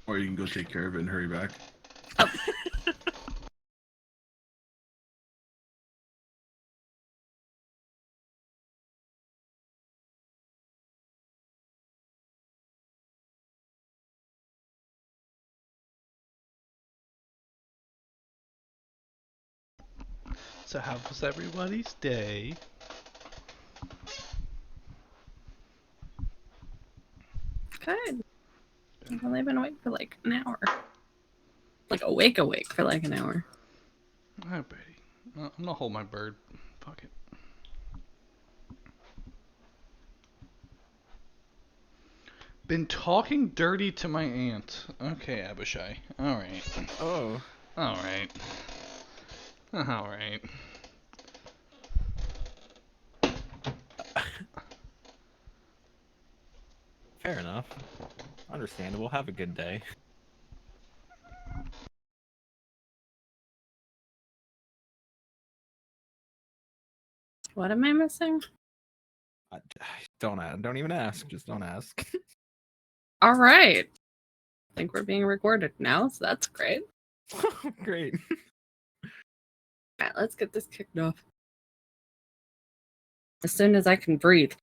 Or you can go take care of it and hurry back. Oh. So how was everybody's day? Good. I've only been awake for like an hour. Like awake for like an hour. Alright, Brady. I'm gonna hold my bird. Fuck it. Been talking dirty to my aunt. Okay, Abishai. Alright. Oh. Alright. Alright. Fair enough. Understandable. Have a good day. What am I missing? Don't even ask. Just don't ask. All right. I think we're being recorded now, so that's great. Great. All right, let's get this kicked off. As soon as I can breathe.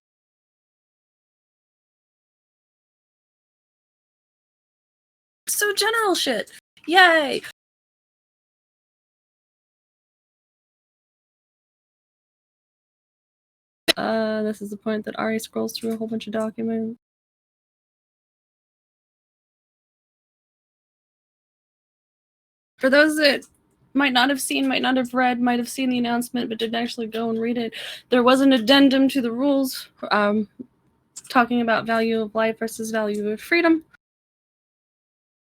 So general shit. Yay! This is the point that Ari scrolls through a whole bunch of documents. For those that might not have seen, might not have read, might have seen the announcement, but didn't actually go and read it, there was an addendum to the rules talking about value of life versus value of freedom.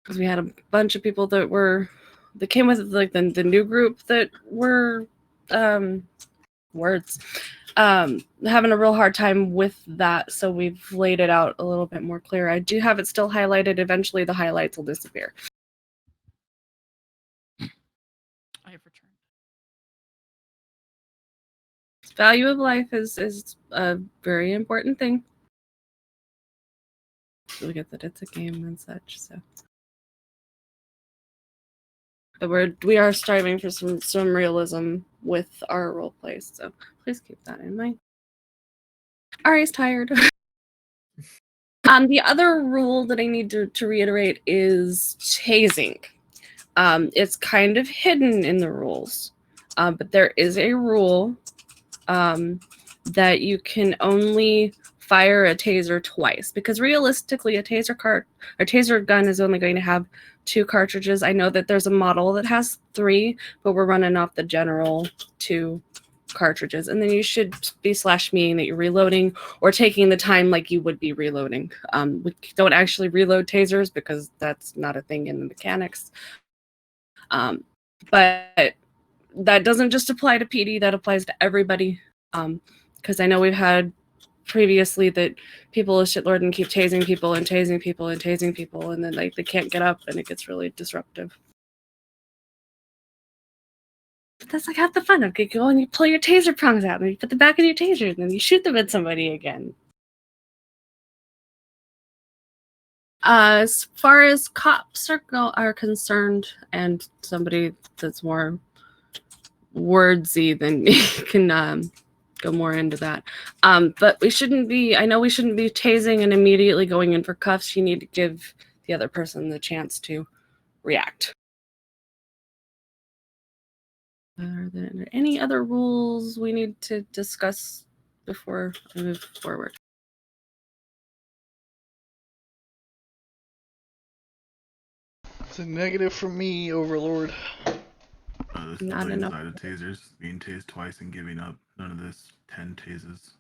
Because we had a bunch of people that came with like the new group that were having a real hard time with that, so we've laid it out a little bit more clear. I do have it still highlighted. Eventually the highlights will disappear. I have returned. Value of life is a very important thing. We get that it's a game and such, so. But we are striving for some realism with our role plays, so please keep that in mind. Ari's tired. The other rule that I need to reiterate is tasing. It's kind of hidden in the rules, but there is a rule that you can only fire a taser twice, because realistically a taser gun is only going to have 2 cartridges. I know that there's a model that has 3, but we're running off the general 2 cartridges, and then you should be meaning that you're reloading or taking the time like you would be reloading. We don't actually reload tasers because that's not a thing in the mechanics, but that doesn't just apply to PD, that applies to everybody, because I know we've had previously that people are shitlord and keep tasing people and tasing people and tasing people, and then like they can't get up and it gets really disruptive. But that's like half the fun. Okay, go and you pull your taser prongs out and you put the back of your taser and then you shoot them at somebody again. As far as cops are concerned, and somebody that's more wordsy than can go more into that. But I know we shouldn't be tasing and immediately going in for cuffs. You need to give the other person the chance to react. Are there any other rules we need to discuss before I move forward? It's a negative for me, Overlord. This Not enough. Side of tasers, being tased twice and giving up. None of this 10 tases.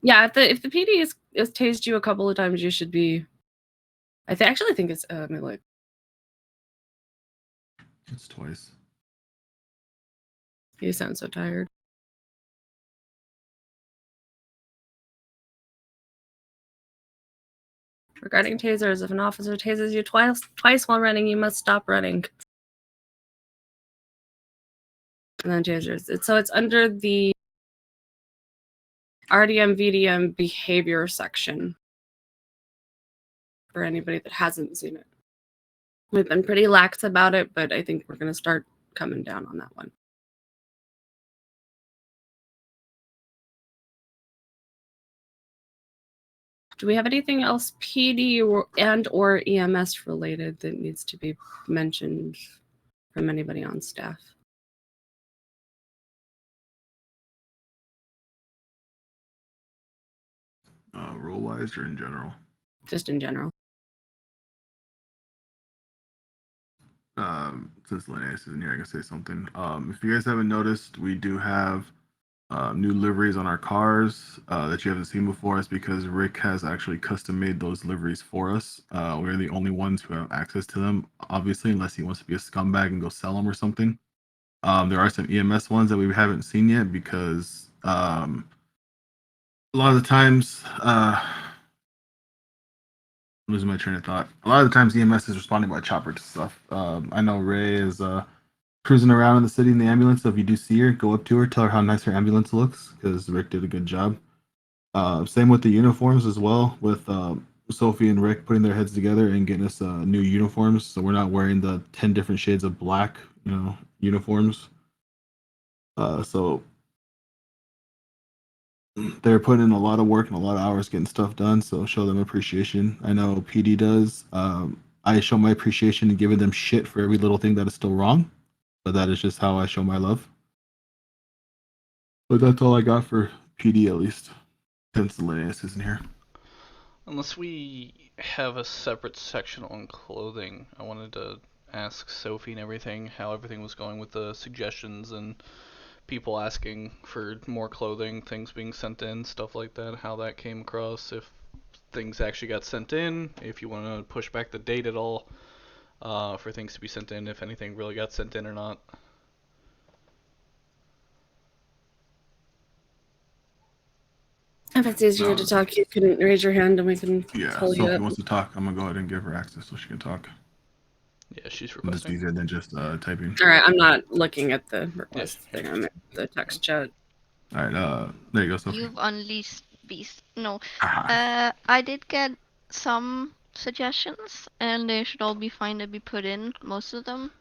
Yeah, if the PD has tased you a couple of times, you should be. I actually think it's melee. It's twice. You sound so tired. Regarding tasers, if an officer tases you twice while running, you must stop running. And then tasers. It's under the RDM VDM behavior section. for anybody that hasn't seen it. We've been pretty lax about it, but I think we're going to start coming down on that one. Do we have anything else PD or EMS related that needs to be mentioned from anybody on staff? Role wise or in general? Just in general. Since Linnaeus isn't here, I can say something. If you guys haven't noticed, we do have new liveries on our cars that you haven't seen before. It's because Rick has actually custom made those liveries for us. We're the only ones who have access to them, obviously, unless he wants to be a scumbag and go sell them or something. There are some EMS ones that we haven't seen yet because a lot of the times, I'm losing my train of thought. A lot of the times EMS is responding by chopper to stuff. I know Ray is cruising around in the city in the ambulance, so if you do see her, go up to her, tell her how nice her ambulance looks, because Rick did a good job. Same with the uniforms as well, with Sophie and Rick putting their heads together and getting us new uniforms, so we're not wearing the 10 different shades of black, uniforms. So they're putting in a lot of work and a lot of hours getting stuff done, so show them appreciation. I know PD does. I show my appreciation in giving them shit for every little thing that is still wrong, but that is just how I show my love. But that's all I got for PD, at least, since Linnaeus isn't here. Unless we have a separate section on clothing, I wanted to ask Sophie and everything how everything was going with the suggestions and people asking for more clothing, things being sent in, stuff like that, how that came across, if things actually got sent in, if you want to push back the date at all for things to be sent in, if anything really got sent in or not. If it's easier to talk, you can raise your hand and we can Yeah, pull you Sophie up. wants to talk. I'm gonna go ahead and give her access so she can talk. Yeah, she's It's requesting. easier than just typing. All right, I'm not looking at the request thing. I'm at the text chat. All right, there you go, Sophie. You've unleashed beast. No, Ah, I did get some suggestions, and they should all be fine to be put in. Most of them.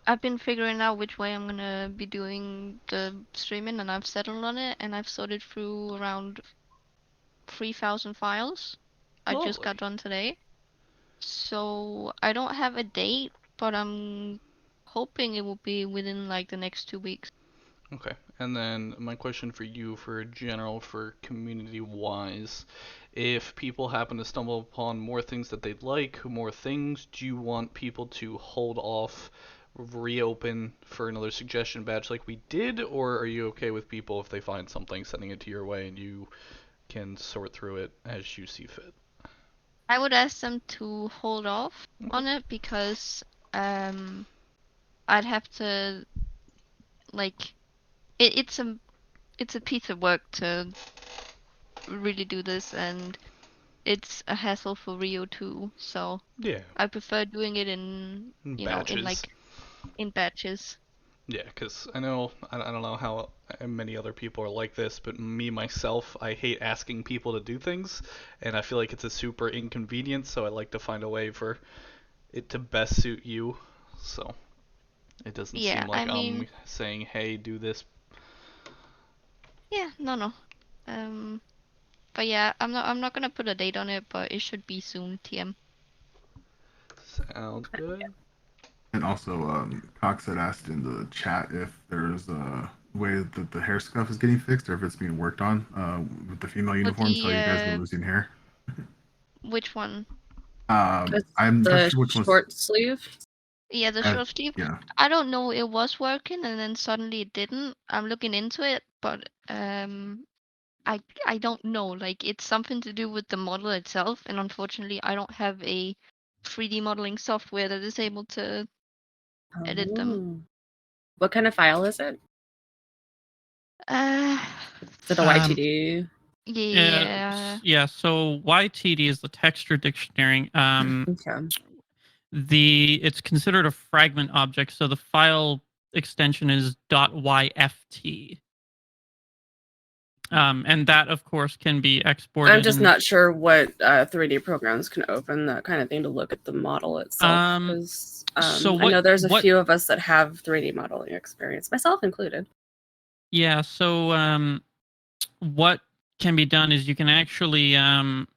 I've been figuring out which way I'm gonna be doing the streaming, and I've settled on it, and I've sorted through around 3,000 files. I just Lovely. got done today. So I don't have a date, but I'm hoping it will be within like the next 2 weeks. Okay, and then my question for you, for general, for community-wise, if people happen to stumble upon more things that they'd like, more things, do you want people to hold off, reopen for another suggestion badge like we did, or are you okay with people, if they find something, sending it to your way and you can sort through it as you see fit? I would ask them to hold off on it because I'd have to like it's a piece of work to really do this, and it's a hassle for Rio too. So Yeah, I prefer doing it in batches. in batches. Yeah, because I know, I don't know how many other people are like this, but me, myself, I hate asking people to do things, and I feel like it's a super inconvenience, so I like to find a way for it to best suit you, so it doesn't Yeah, seem like I mean, I'm saying, hey, do this. yeah, no. But yeah, I'm not gonna put a date on it, but it should be soon, TM. Sounds good. and also, Cox had asked in the chat if there's a way that the hair scuff is getting fixed or if it's being worked on with the female uniforms, how you guys were losing hair. Which one? I'm not The sure which one's. short sleeve. Yeah, the short sleeve. Yeah. I don't know, it was working and then suddenly it didn't. I'm looking into it, but I don't know. Like, it's something to do with the model itself, and unfortunately I don't have a 3D modeling software that is able to edit them. Oh. What kind of file is it? Uh, Is it a YTD? yeah. Yeah, so YTD is the texture dictionary. Okay. It's considered a fragment object, so the file extension is .yft. And that, of course, can be exported. I'm just and- not sure what 3D programs can open that kind of thing to look at the model itself. Because so I know what- there's a what- few of us that have 3D modeling experience, myself included. Yeah, so what can be done is you can actually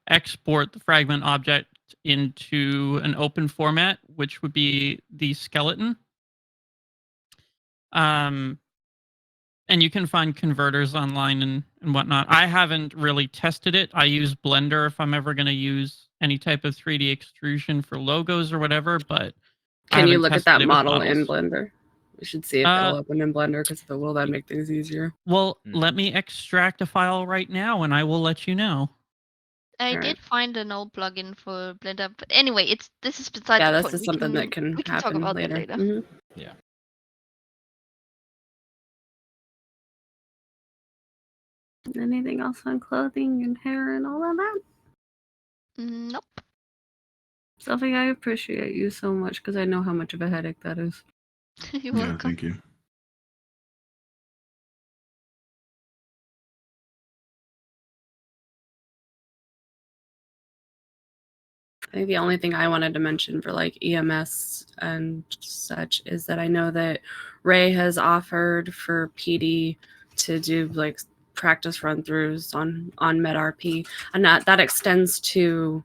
export the fragment object into an open format, which would be the skeleton. And you can find converters online and whatnot. I haven't really tested it. I use Blender if I'm ever going to use any type of 3D extrusion for logos or whatever, but I Can you haven't look at tested that it with model in models. Blender? We should see if it'll open in Blender, because if it will, that'd make things easier. Well, let me extract a file right now and I will let you know. I Alright. did find an old plugin for Blender, but anyway, this is beside Yeah, the this point. is something that can we can talk happen about later. that later. Mhm. Yeah. Anything else on clothing and hair and all of that? Nope. Sophie, I appreciate you so much because I know how much of a headache that is. You're Yeah, welcome. thank you. I think the only thing I wanted to mention for like EMS and such is that I know that Ray has offered for PD to do like practice run-throughs on MedRP, and that extends to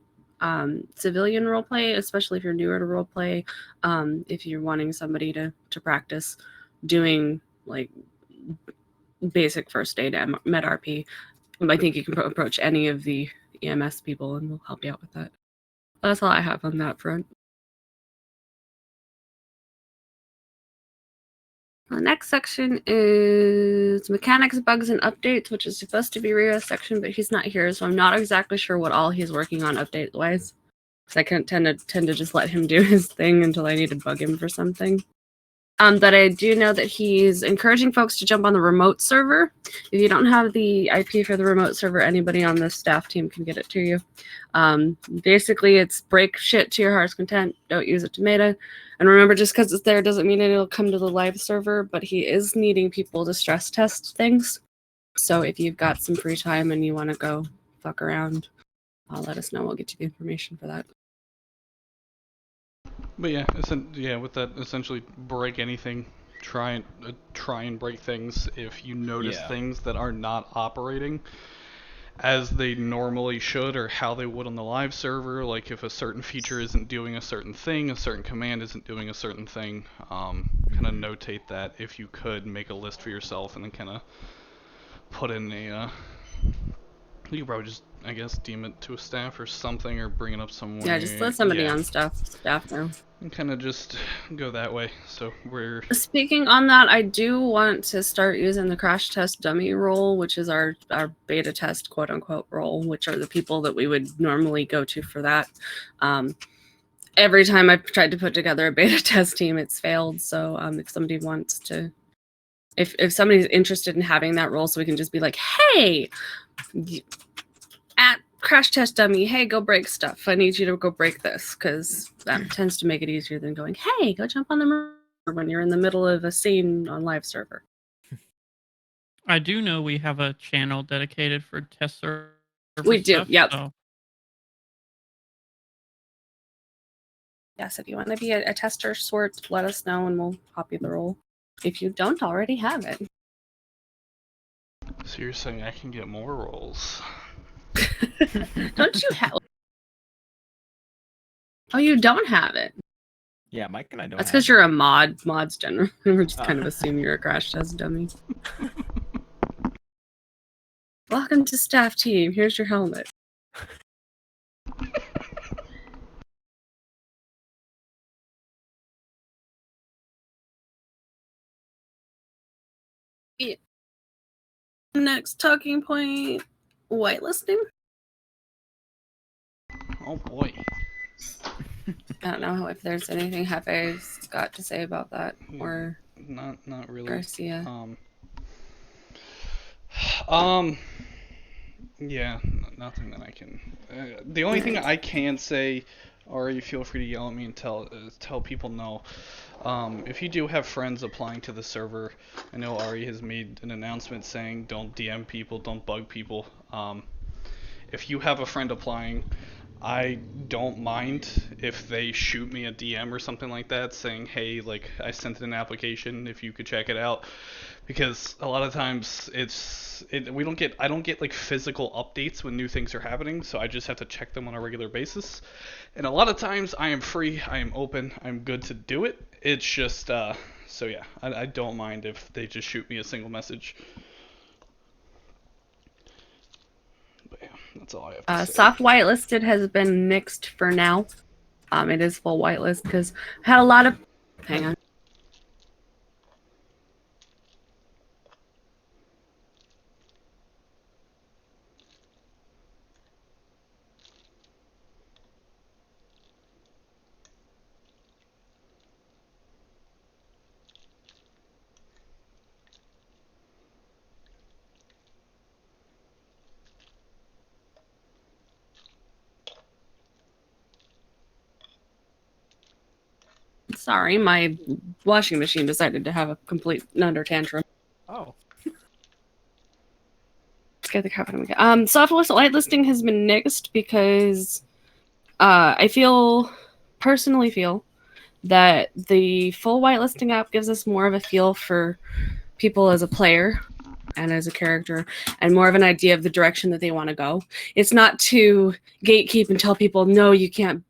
civilian roleplay, especially if you're newer to roleplay. If you're wanting somebody to practice doing like basic first aid at MedRP, I think you can approach any of the EMS people and we'll help you out with that. That's all I have on that front. The next section is mechanics, bugs, and updates, which is supposed to be Rio's section, but he's not here, so I'm not exactly sure what all he's working on update-wise. Because I can tend to just let him do his thing until I need to bug him for something. But I do know that he's encouraging folks to jump on the remote server. If you don't have the IP for the remote server, anybody on the staff team can get it to you. Basically, it's break shit to your heart's content. Don't use it to meta. And remember, just because it's there doesn't mean it'll come to the live server, but he is needing people to stress test things. So if you've got some free time and you want to go fuck around, let us know. We'll get you the information for that. But yeah, with that, essentially break anything. Try and break things if you notice Yeah. things that are not operating as they normally should or how they would on the live server. Like if a certain feature isn't doing a certain thing, a certain command isn't doing a certain thing. Kind of notate that if you could, make a list for yourself and then kind of put in a. You could probably just, I guess, deem it to a staff or something, or bring it up somewhere. Yeah, just let somebody Yeah. on staff know. And kind of just go that way. So we're. Speaking on that, I do want to start using the crash test dummy role, which is our beta test quote unquote role, which are the people that we would normally go to for that. Every time I've tried to put together a beta test team, it's failed. So if somebody wants to, if somebody's interested in having that role, so we can just be like, hey, at crash test dummy, hey, go break stuff. I need you to go break this, because that tends to make it easier than going, hey, go jump on the server when you're in the middle of a scene on live server. I do know we have a channel dedicated for test server We do, stuff, yep. so- Yes, if you want to be a tester sort, let us know and we'll copy the role if you don't already have it. So you're saying I can get more roles? Don't you have? Oh, you don't have it. Yeah, Mike and I don't. That's have because it. you're a mod. Mods generally, we're just kind of assume you're a crash test dummy. Welcome to staff team. Here's your helmet. Yeah. Next talking point: whitelisting. Oh boy. I don't know if there's anything Hefe's got to say about that, or Not really. Garcia. Yeah, nothing that I can. The only thing I can say Ari, feel free to yell at me and tell people no. If you do have friends applying to the server, I know Ari has made an announcement saying don't DM people, don't bug people. If you have a friend applying, I don't mind if they shoot me a DM or something like that saying, hey, like, I sent in an application, if you could check it out. Because a lot of times I don't get like physical updates when new things are happening, so I just have to check them on a regular basis. And a lot of times I am free, I am open, I'm good to do it. It's just, so yeah, I don't mind if they just shoot me a single message. But yeah, that's all I have to say. Soft whitelisted has been nixed for now. It is full whitelist because I had a lot of. Hang on. Sorry, my washing machine decided to have a complete nutter tantrum. Oh. Scared the crap out of me. Soft whitelisting has been nixed because I personally feel that the full whitelisting app gives us more of a feel for people as a player and as a character and more of an idea of the direction that they want to go. It's not to gatekeep and tell people, no, you can't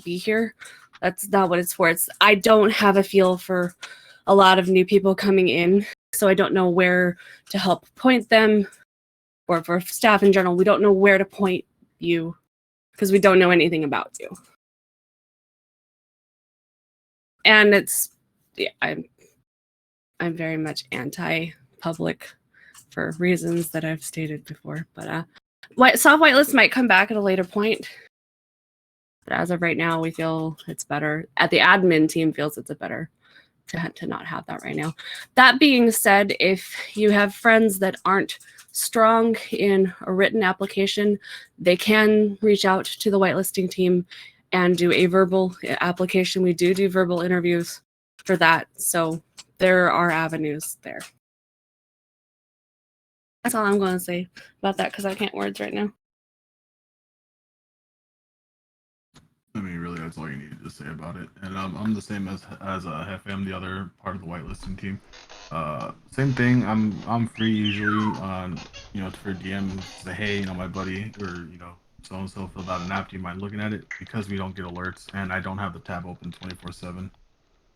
be here. That's not what it's for. I don't have a feel for a lot of new people coming in, so I don't know where to help point them, or for staff in general, we don't know where to point you because we don't know anything about you. And I'm very much anti-public for reasons that I've stated before. But soft whitelist might come back at a later point. But as of right now, we feel it's better. The admin team feels it's better to not have that right now. That being said, if you have friends that aren't strong in a written application, they can reach out to the whitelisting team and do a verbal application. We do verbal interviews for that. So there are avenues there. That's all I'm going to say about that because I can't words right now. I mean, really, that's all you need to say about it. And I'm the same as Hefem, the other part of the whitelisting team. Same thing. I'm free usually on for DM say, hey, my buddy or so and so filled out an app. Do you mind looking at it? Because we don't get alerts and I don't have the tab open 24/7.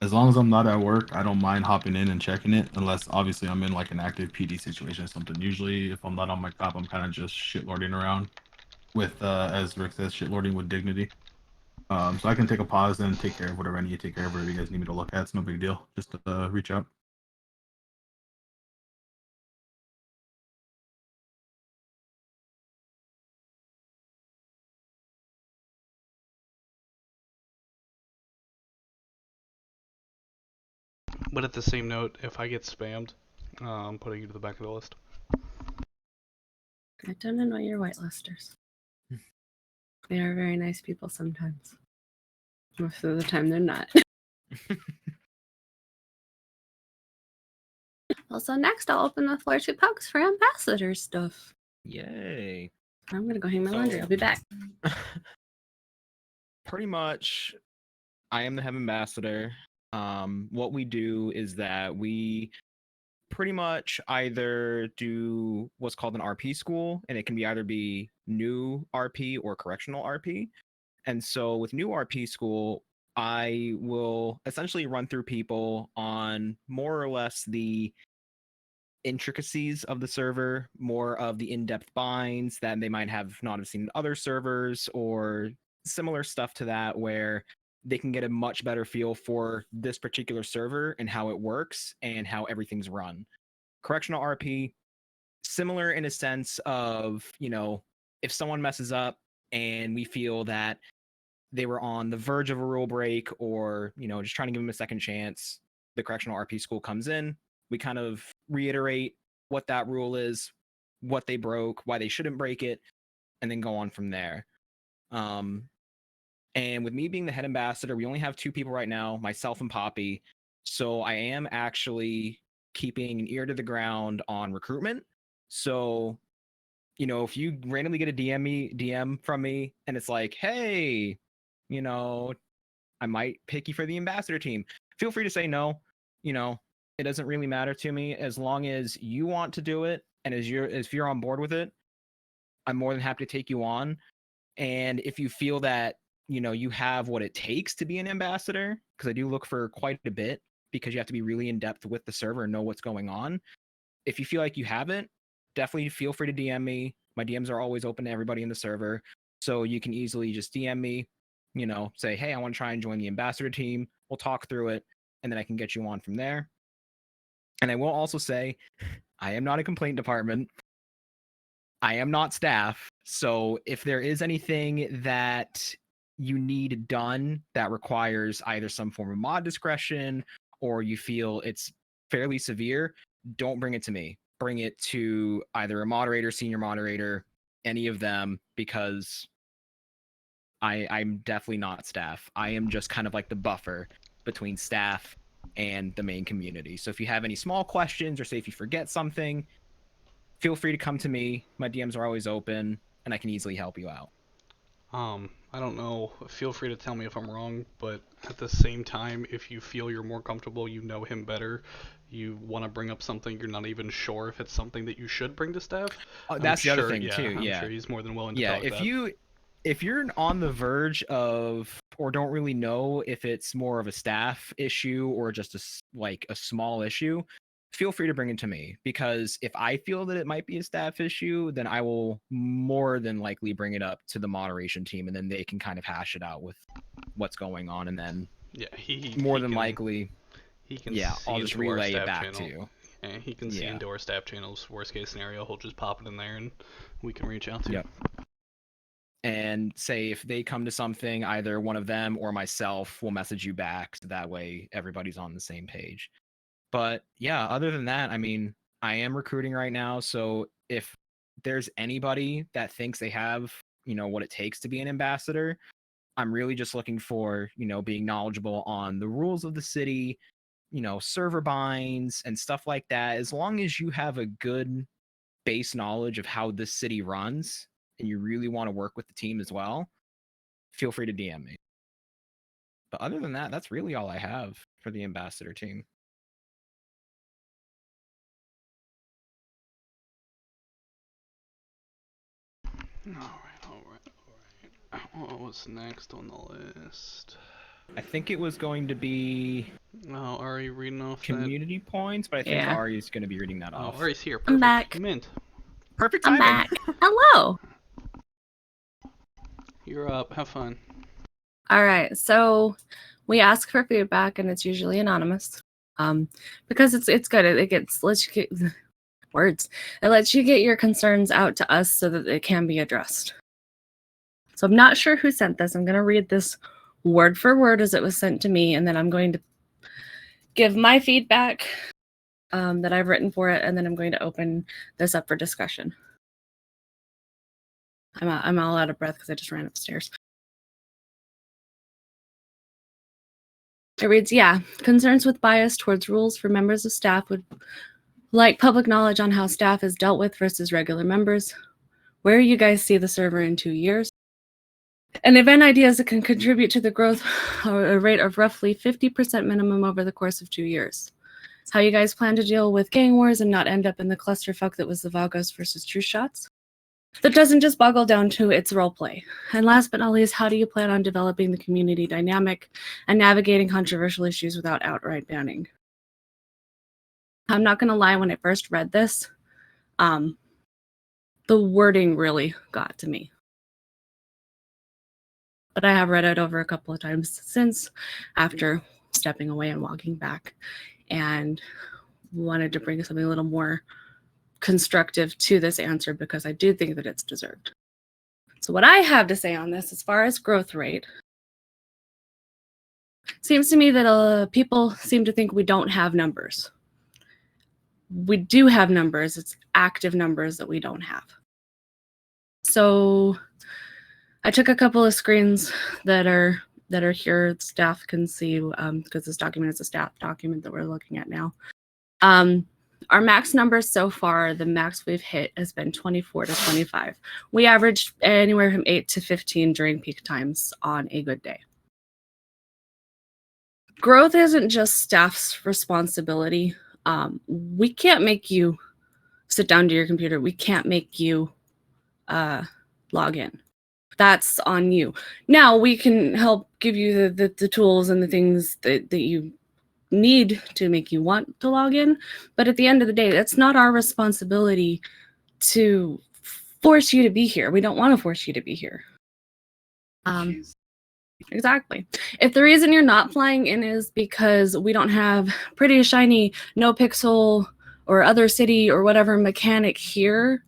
As long as I'm not at work, I don't mind hopping in and checking it, unless obviously I'm in like an active PD situation or something. Usually, if I'm not on my cop, I'm kind of just shitlording around with, as Rick says, shitlording with dignity. So I can take a pause and take care of whatever I need to take care of, whatever you guys need me to look at. It's no big deal. Just reach out. But at the same note, if I get spammed, I'm putting you to the back of the list. I don't annoy your whitelisters. They are very nice people sometimes. Most of the time, they're not. Also, next, I'll open the floor to Pugs for ambassador stuff. Yay. I'm going to go hang my laundry. I'll be back. Pretty much, I am the head ambassador. What we do is that we pretty much either do what's called an RP school, and it can be either be new RP or correctional RP. And so with new RP school, I will essentially run through people on more or less the intricacies of the server, more of the in-depth binds that they might have not have seen in other servers, or similar stuff to that, where they can get a much better feel for this particular server and how it works and how everything's run. Correctional RP, similar in a sense of, if someone messes up and we feel that they were on the verge of a rule break or, just trying to give them a second chance, the correctional RP school comes in. We kind of reiterate what that rule is, what they broke, why they shouldn't break it, and then go on from there. And with me being the head ambassador, we only have 2 people right now, myself and Poppy. So I am actually keeping an ear to the ground on recruitment. So, you know, if you randomly get a DM from me and it's like, hey, you know, I might pick you for the ambassador team, feel free to say no. You know, it doesn't really matter to me as long as you want to do it, and if you're on board with it, I'm more than happy to take you on. And if you feel that, you know, you have what it takes to be an ambassador, because I do look for quite a bit, because you have to be really in depth with the server and know what's going on. If you feel like you haven't, definitely feel free to DM me. My DMs are always open to everybody in the server, so you can easily just DM me, you know, say, hey, I want to try and join the ambassador team. We'll talk through it, and then I can get you on from there. And I will also say, I am not a complaint department. I am not staff. So if there is anything that you need done that requires either some form of mod discretion, or you feel it's fairly severe, don't bring it to me. Bring it to either a moderator, senior moderator, any of them, because I'm definitely not staff. I am just kind of like the buffer between staff and the main community. So if you have any small questions, or say if you forget something, feel free to come to me. My DMs are always open, and I can easily help you out. I don't know, feel free to tell me if I'm wrong, but at the same time, if you feel you're more comfortable, you know him better, you want to bring up something, you're not even sure if it's something that you should bring to staff. That's the other thing too. I'm sure he's more than willing to yeah, talk if you're on the verge of, or don't really know if it's more of a staff issue or just a small issue, feel free to bring it to me, because if I feel that it might be a staff issue, then I will more than likely bring it up to the moderation team, and then they can kind of hash it out with what's going on, and then more than likely he can I'll just relay it back channel. to you. Yeah, he can see into our staff channels. Worst case scenario, he'll just pop it in there and we can reach out to Yep. And say if they come to something, either one of them or myself will message you back, so that way everybody's on the same page. But yeah, other than that, I mean, I am recruiting right now, so if there's anybody that thinks they have, you know, what it takes to be an ambassador, I'm really just looking for, you know, being knowledgeable on the rules of the city, you know, server binds and stuff like that. As long as you have a good base knowledge of how this city runs and you really want to work with the team as well, feel free to DM me. But other than that, that's really all I have for the ambassador team. What was next on the list? I think it was going to be Ari reading off community points, but I think Ari's going to be reading that off. Ari's here. Perfect. I'm back. Mint. Perfect timing. I'm back. Hello. You're up. Have fun. All right. So we ask for feedback, and it's usually anonymous. Because it's good. It lets you get words. It lets you get your concerns out to us so that it can be addressed. So I'm not sure who sent this. I'm going to read this word for word as it was sent to me, and then I'm going to give my feedback that I've written for it, and then I'm going to open this up for discussion. I'm all out of breath because I just ran upstairs. It reads, yeah, concerns with bias towards rules for members of staff would like public knowledge on how staff is dealt with versus regular members. Where you guys see the server in 2 years. And event ideas that can contribute to the growth at a rate of roughly 50% minimum over the course of 2 years. How you guys plan to deal with gang wars and not end up in the clusterfuck that was the Vagos versus True Shots. That doesn't just boggle down to its roleplay. And last but not least, how do you plan on developing the community dynamic and navigating controversial issues without outright banning? I'm not going to lie, when I first read this, the wording really got to me. But I have read it over a couple of times since, after stepping away and walking back, and wanted to bring something a little more constructive to this answer because I do think that it's deserved. So what I have to say on this, as far as growth rate, seems to me that people seem to think we don't have numbers. We do have numbers. It's active numbers that we don't have. So I took a couple of screens that are here. Staff can see because this document is a staff document that we're looking at now. Our max numbers so far, the max we've hit has been 24 to 25. We averaged anywhere from 8 to 15 during peak times on a good day. Growth isn't just staff's responsibility. We can't make you sit down to your computer. We can't make you log in. That's on you. Now we can help give you the tools and the things that you need to make you want to log in. But at the end of the day, that's not our responsibility to force you to be here. We don't want to force you to be here. Exactly. If the reason you're not flying in is because we don't have pretty shiny NoPixel or other city or whatever mechanic here,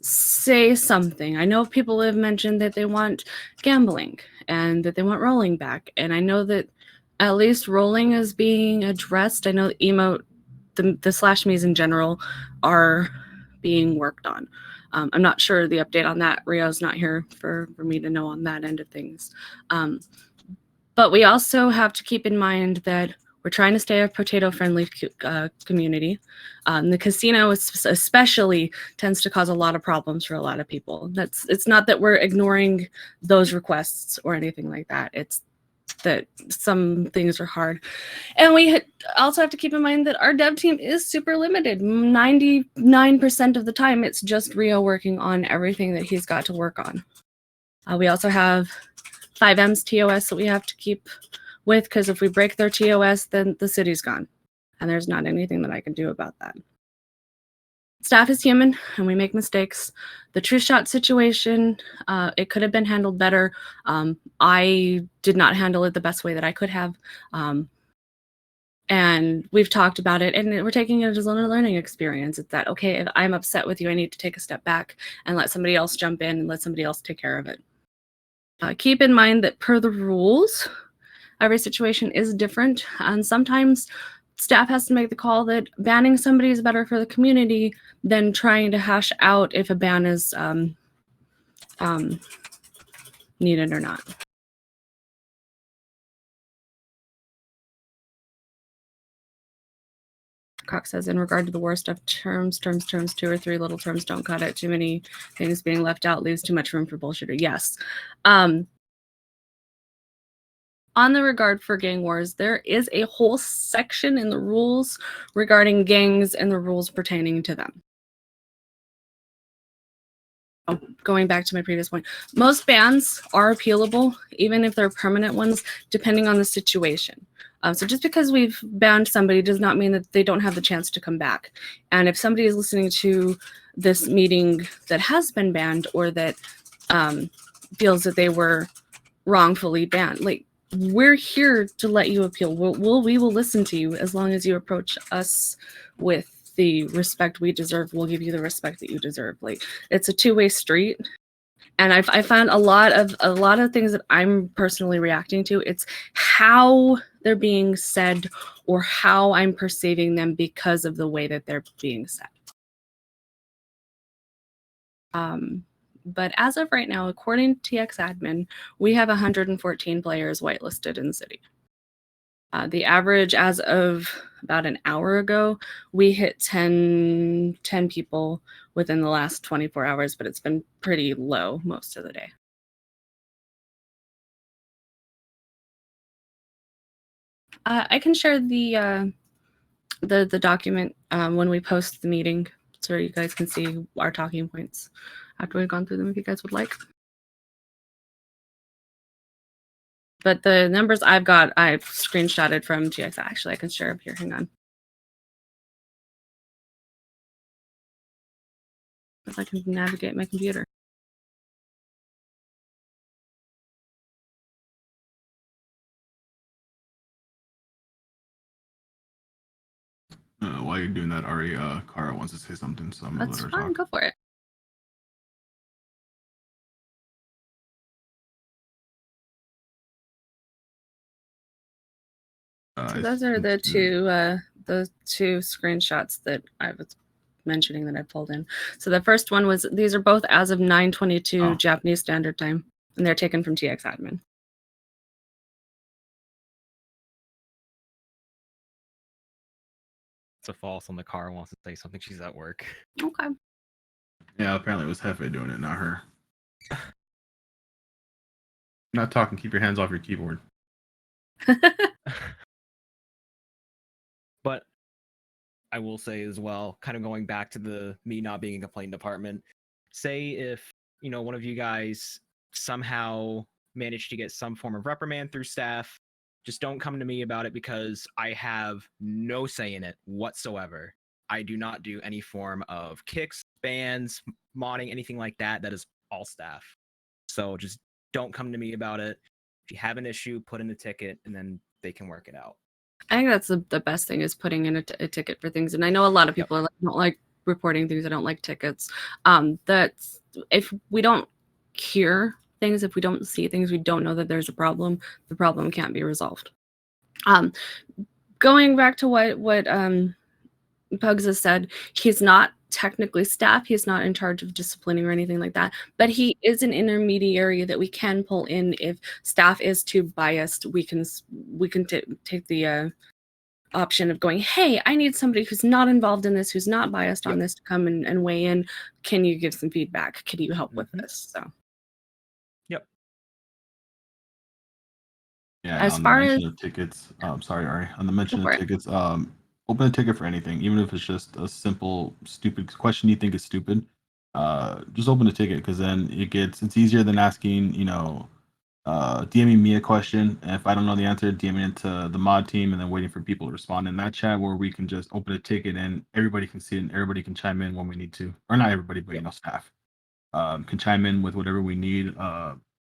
say something. I know people have mentioned that they want gambling and that they want rolling back. And I know that at least rolling is being addressed. I know emote, the slash me's in general are being worked on. I'm not sure the update on that. Rio's not here for me to know on that end of things. But we also have to keep in mind that we're trying to stay a potato-friendly community. The casino especially tends to cause a lot of problems for a lot of people. It's not that we're ignoring those requests or anything like that. It's that some things are hard. And we also have to keep in mind that our dev team is super limited. 99% of the time, it's just Rio working on everything that he's got to work on. We also have 5M's TOS that we have to keep with, because if we break their TOS, then the city's gone. And there's not anything that I can do about that. Staff is human and we make mistakes. The True Shot situation, it could have been handled better. I did not handle it the best way that I could have. And we've talked about it and we're taking it as a learning experience. It's that, okay, if I'm upset with you, I need to take a step back and let somebody else jump in and let somebody else take care of it. Keep in mind that per the rules, every situation is different. And sometimes staff has to make the call that banning somebody is better for the community than trying to hash out if a ban is needed or not. Cox says, in regard to the war stuff, terms, 2 or 3 little terms don't cut it. Too many things being left out leaves too much room for bullshitter. Yes. On the regard for gang wars, there is a whole section in the rules regarding gangs and the rules pertaining to them. Going back to my previous point, most bans are appealable, even if they're permanent ones, depending on the situation. So just because we've banned somebody does not mean that they don't have the chance to come back. And if somebody is listening to this meeting that has been banned or that feels that they were wrongfully banned, like, we're here to let you appeal. We will listen to you as long as you approach us with the respect we deserve. We'll give you the respect that you deserve. Like, it's a two-way street. And I found a lot of things that I'm personally reacting to. It's how they're being said or how I'm perceiving them because of the way that they're being said. But as of right now, according to TX admin, we have 114 players whitelisted in the city. The average as of about an hour ago, we hit 10 people within the last 24 hours, but it's been pretty low most of the day. I can share the document when we post the meeting so you guys can see our talking points after we've gone through them if you guys would like. But the numbers I've got, I've screenshotted from GX. Actually, I can share up here. Hang on. If I can navigate my computer. While you're doing that, Ari, Kara wants to say something, so I'm gonna That's let her fine. talk. Go for it. So those are the two screenshots that I was mentioning that I pulled in. So the first one was, these are both as of 9:22 Japanese Standard Time. and they're taken from TX admin. It's a false on the car wants to say something. She's at work. Okay. Yeah, apparently it was Hefe doing it, not her. Not talking. Keep your hands off your keyboard. But I will say as well, kind of going back to the me not being in complaint department, say if, you know, one of you guys somehow managed to get some form of reprimand through staff, just don't come to me about it because I have no say in it whatsoever. I do not do any form of kicks, bans, modding, anything like that. That is all staff. So just don't come to me about it. If you have an issue, put in a ticket and then they can work it out. I think that's the best thing is putting in a ticket for things. And I know a lot of people are like, don't like reporting things. I don't like tickets. That's if we don't hear things, if we don't see things, we don't know that there's a problem. The problem can't be resolved. Going back to what Pugs has said, he's not technically staff. He's not in charge of disciplining or anything like that. But he is an intermediary that we can pull in if staff is too biased. We can take the option of going, hey, I need somebody who's not involved in this, who's not biased on this to come and weigh in. Can you give some feedback? Can you help with this? So. Yeah. As on far the as mention of tickets, sorry, Ari. On the mention Go of for it. tickets, open a ticket for anything, even if it's just a simple, stupid question you think is stupid. Just open a ticket because then it's easier than asking, DMing me a question. And if I don't know the answer, DMing it to the mod team and then waiting for people to respond in that chat where we can just open a ticket and everybody can see it and everybody can chime in when we need to. Or not everybody, but staff can chime in with whatever we need.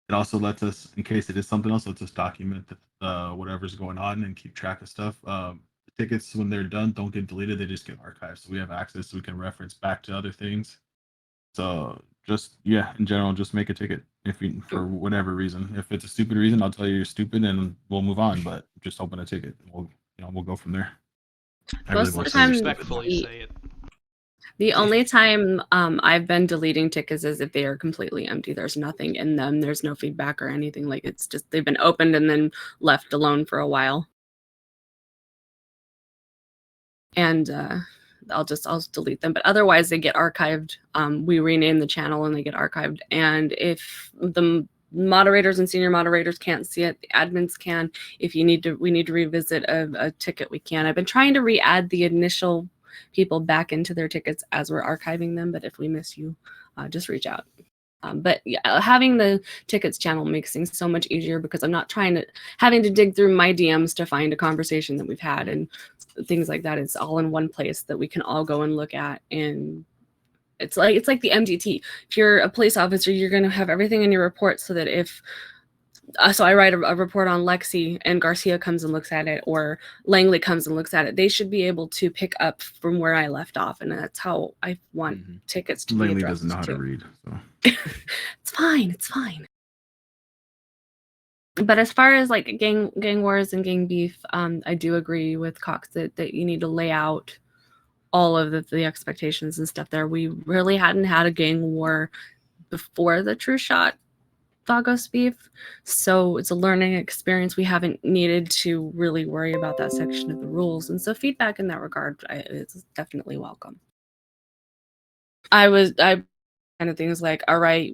It also lets us, in case it is something else, lets us document whatever's going on and keep track of stuff. The tickets, when they're done, don't get deleted. They just get archived. So we have access so we can reference back to other things. So just, in general, just make a ticket for whatever reason. If it's a stupid reason, I'll tell you you're stupid and we'll move on. But just open a ticket. We'll go from there. Most of the want to say you're time, stupid, Respectfully say it. the only time I've been deleting tickets is if they are completely empty. There's nothing in them. There's no feedback or anything. Like it's just they've been opened and then left alone for a while. And I'll delete them. But otherwise, they get archived. We rename the channel and they get archived. And if the moderators and senior moderators can't see it, the admins can. If we need to revisit a ticket, we can. I've been trying to re-add the initial people back into their tickets as we're archiving them, but if we miss you, just reach out. But yeah, having the tickets channel makes things so much easier because I'm not having to dig through my DMs to find a conversation that we've had and things like that. It's all in one place that we can all go and look at. And it's like the MDT. If you're a police officer, you're going to have everything in your report so that if so I write a report on Lexi and Garcia comes and looks at it, or Langley comes and looks at it, they should be able to pick up from where I left off. And that's how I want tickets to be Langley addressed doesn't know how too. to read. So. It's fine. But as far as like gang wars and gang beef, I do agree with Cox that you need to lay out all of the expectations and stuff there. We really hadn't had a gang war before the True Shot Vagos beef, so it's a learning experience. We haven't needed to really worry about that section of the rules, and so feedback in that regard is definitely welcome. I kind of things like, all right,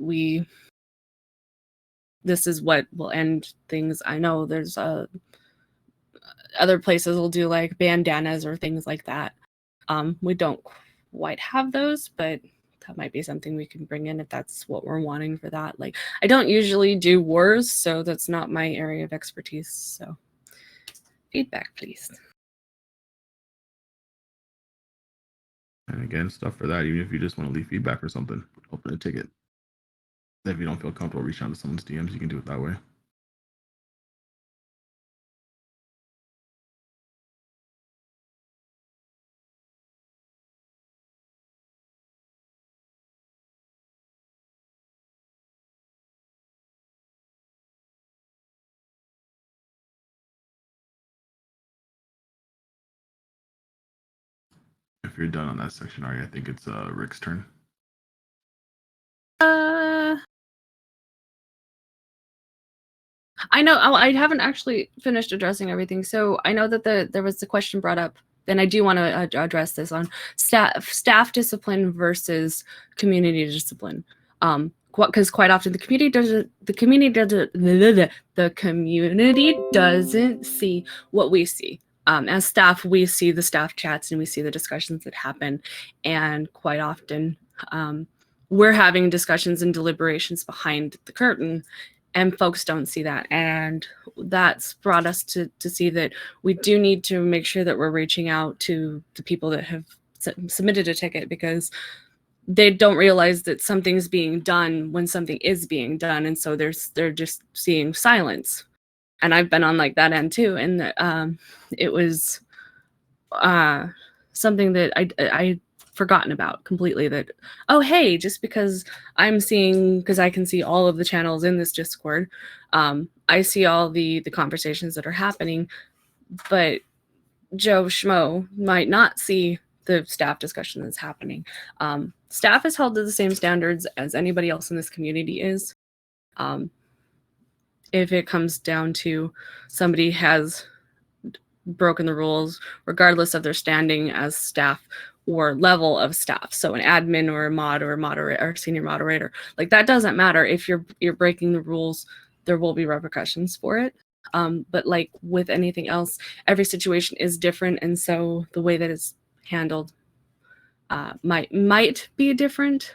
this is what will end things. I know there's other places will do like bandanas or things like that. We don't quite have those, but that might be something we can bring in if that's what we're wanting for that. Like, I don't usually do wars, so that's not my area of expertise. So feedback, please. And again, stuff for that, even if you just want to leave feedback or something, open a ticket. If you don't feel comfortable reaching out to someone's DMs, you can do it that way. If you're done on that section, Ari, I think it's Rick's turn. I know I haven't actually finished addressing everything. So I know that there was the question brought up, and I do want to address this on staff discipline versus community discipline. Because quite often the community doesn't see what we see. As staff, we see the staff chats and we see the discussions that happen, and quite often we're having discussions and deliberations behind the curtain, and folks don't see that. And that's brought us to see that we do need to make sure that we're reaching out to the people that have submitted a ticket, because they don't realize that something's being done when something is being done, and so they're just seeing silence. And I've been on like that end too, and it was something that I forgotten about completely, that, oh hey, just because I'm seeing, because I can see all of the channels in this Discord, I see all the conversations that are happening, but Joe Schmo might not see the staff discussion that's happening. Staff is held to the same standards as anybody else in this community is. If it comes down to somebody has broken the rules, regardless of their standing as staff or level of staff, so an admin or a mod or a moderator or senior moderator, like that doesn't matter. If you're breaking the rules, there will be repercussions for it. But like with anything else, every situation is different, and so the way that it's handled might be different.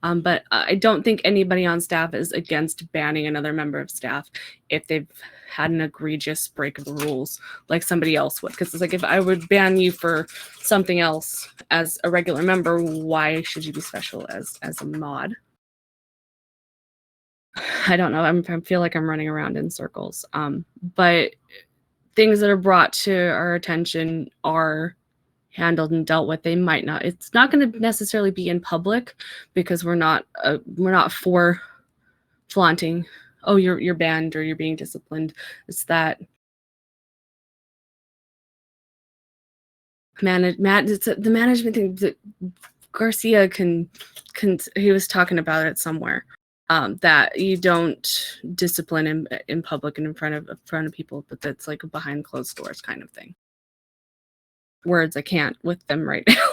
But I don't think anybody on staff is against banning another member of staff if they've had an egregious break of the rules, like somebody else would. Because it's like, if I would ban you for something else as a regular member, why should you be special as a mod? I don't know. I feel like I'm running around in circles. But things that are brought to our attention are handled and dealt with. They might not. It's not going to necessarily be in public, because we're not for flaunting, oh, you're banned or you're being disciplined. It's that it's the management thing that Garcia can he was talking about it somewhere. That you don't discipline in public and in front of people, but that's like a behind closed doors kind of thing. Words I can't with them right now.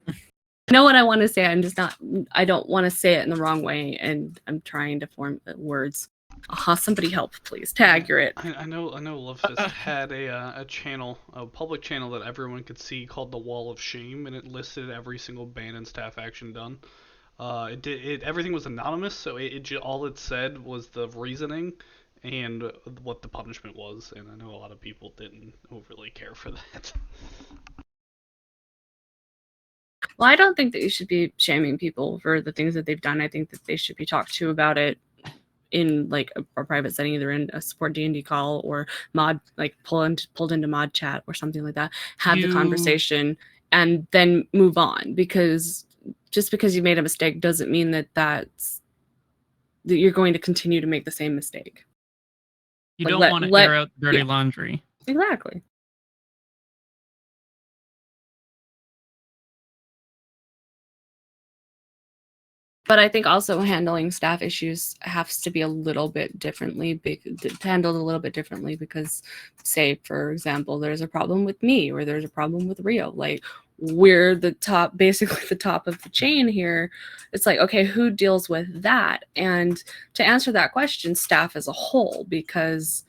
I know what I want to say. I don't want to say it in the wrong way, and I'm trying to form words. Somebody help, please. Tag, you're it. I know Lovefist had a channel, a public channel that everyone could see, called the Wall of Shame, and it listed every single ban and staff action done. Everything was anonymous, so all it said was the reasoning and what the punishment was, and I know a lot of people didn't overly care for that. Well, I don't think that you should be shaming people for the things that they've done. I think that they should be talked to about it in like a private setting, either in a support D&D call or mod, like pulled into mod chat or something like that. Have the conversation and then move on, because just because you made a mistake doesn't mean that you're going to continue to make the same mistake. You Like, don't want to air out dirty laundry. Exactly. But I think also handling staff issues has to be a little bit differently, handled a little bit differently, because, say, for example, there's a problem with me or there's a problem with Rio. Like, we're the top, basically the top of the chain here. It's like, okay, who deals with that? And to answer that question, staff as a whole, because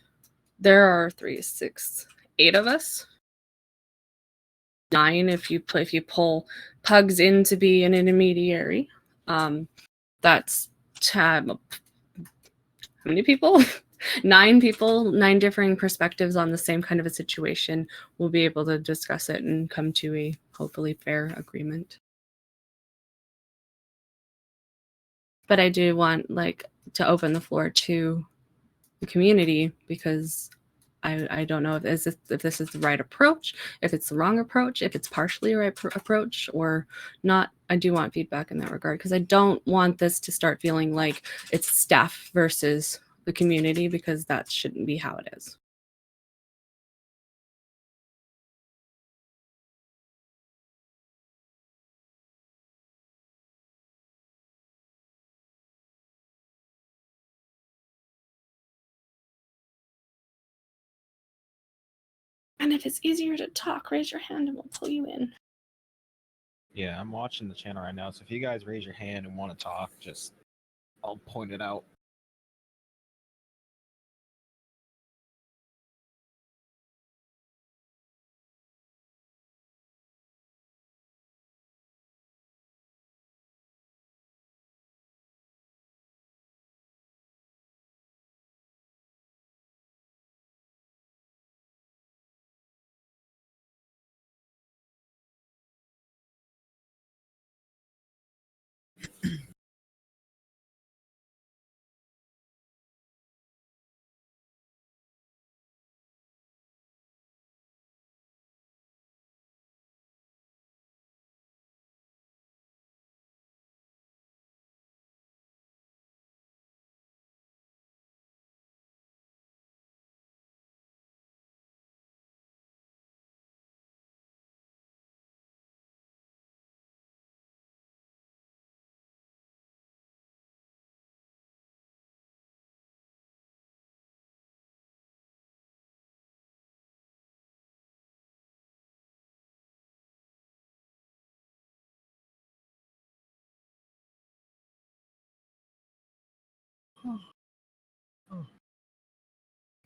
there are 3, 6, 8 of us. 9 if you pull Pugs in to be an intermediary. That's how many people? 9 people, 9 differing perspectives on the same kind of a situation. We'll be able to discuss it and come to a hopefully fair agreement. But I do want to open the floor to the community, because I don't know if this is the right approach, if it's the wrong approach, if it's partially a right approach or not. I do want feedback in that regard, because I don't want this to start feeling like it's staff versus the community, because that shouldn't be how it is. And if it's easier to talk, raise your hand and we'll pull you in. Yeah, I'm watching the channel right now, so if you guys raise your hand and want to talk, just I'll point it out.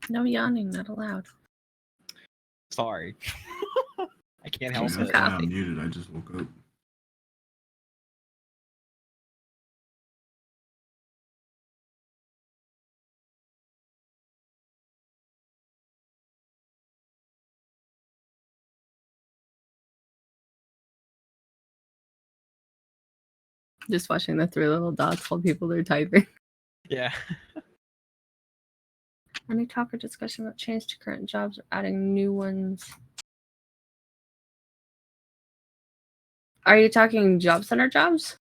No yawning, not allowed. Sorry. I can't Sorry, help that's it. why I'm muted. I just woke up. Just watching the three little dots while people are typing. Yeah. Any talk or discussion about change to current jobs or adding new ones? Are you talking job center jobs?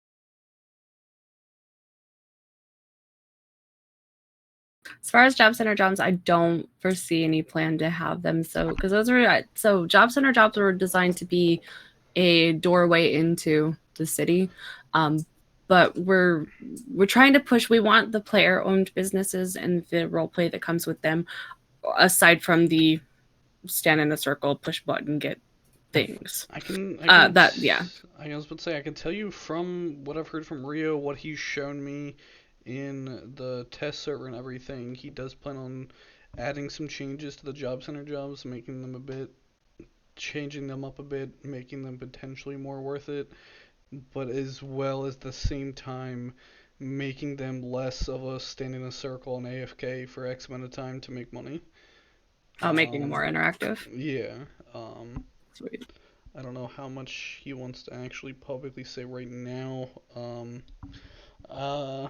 As far as job center jobs, I don't foresee any plan to have them. So, because those are job center jobs were designed to be a doorway into the city, but we're trying to push. We want the player-owned businesses and the role play that comes with them, aside from the stand in a circle, push button, get things. I can I was about to say I can tell you from what I've heard from Rio, what he's shown me in the test server and everything. He does plan on adding some changes to the job center jobs, changing them up a bit, making them potentially more worth it, but as well as the same time making them less of a stand in a circle and AFK for X amount of time to make money. Making it more interactive. Yeah. Sweet. I don't know how much he wants to actually publicly say right now. I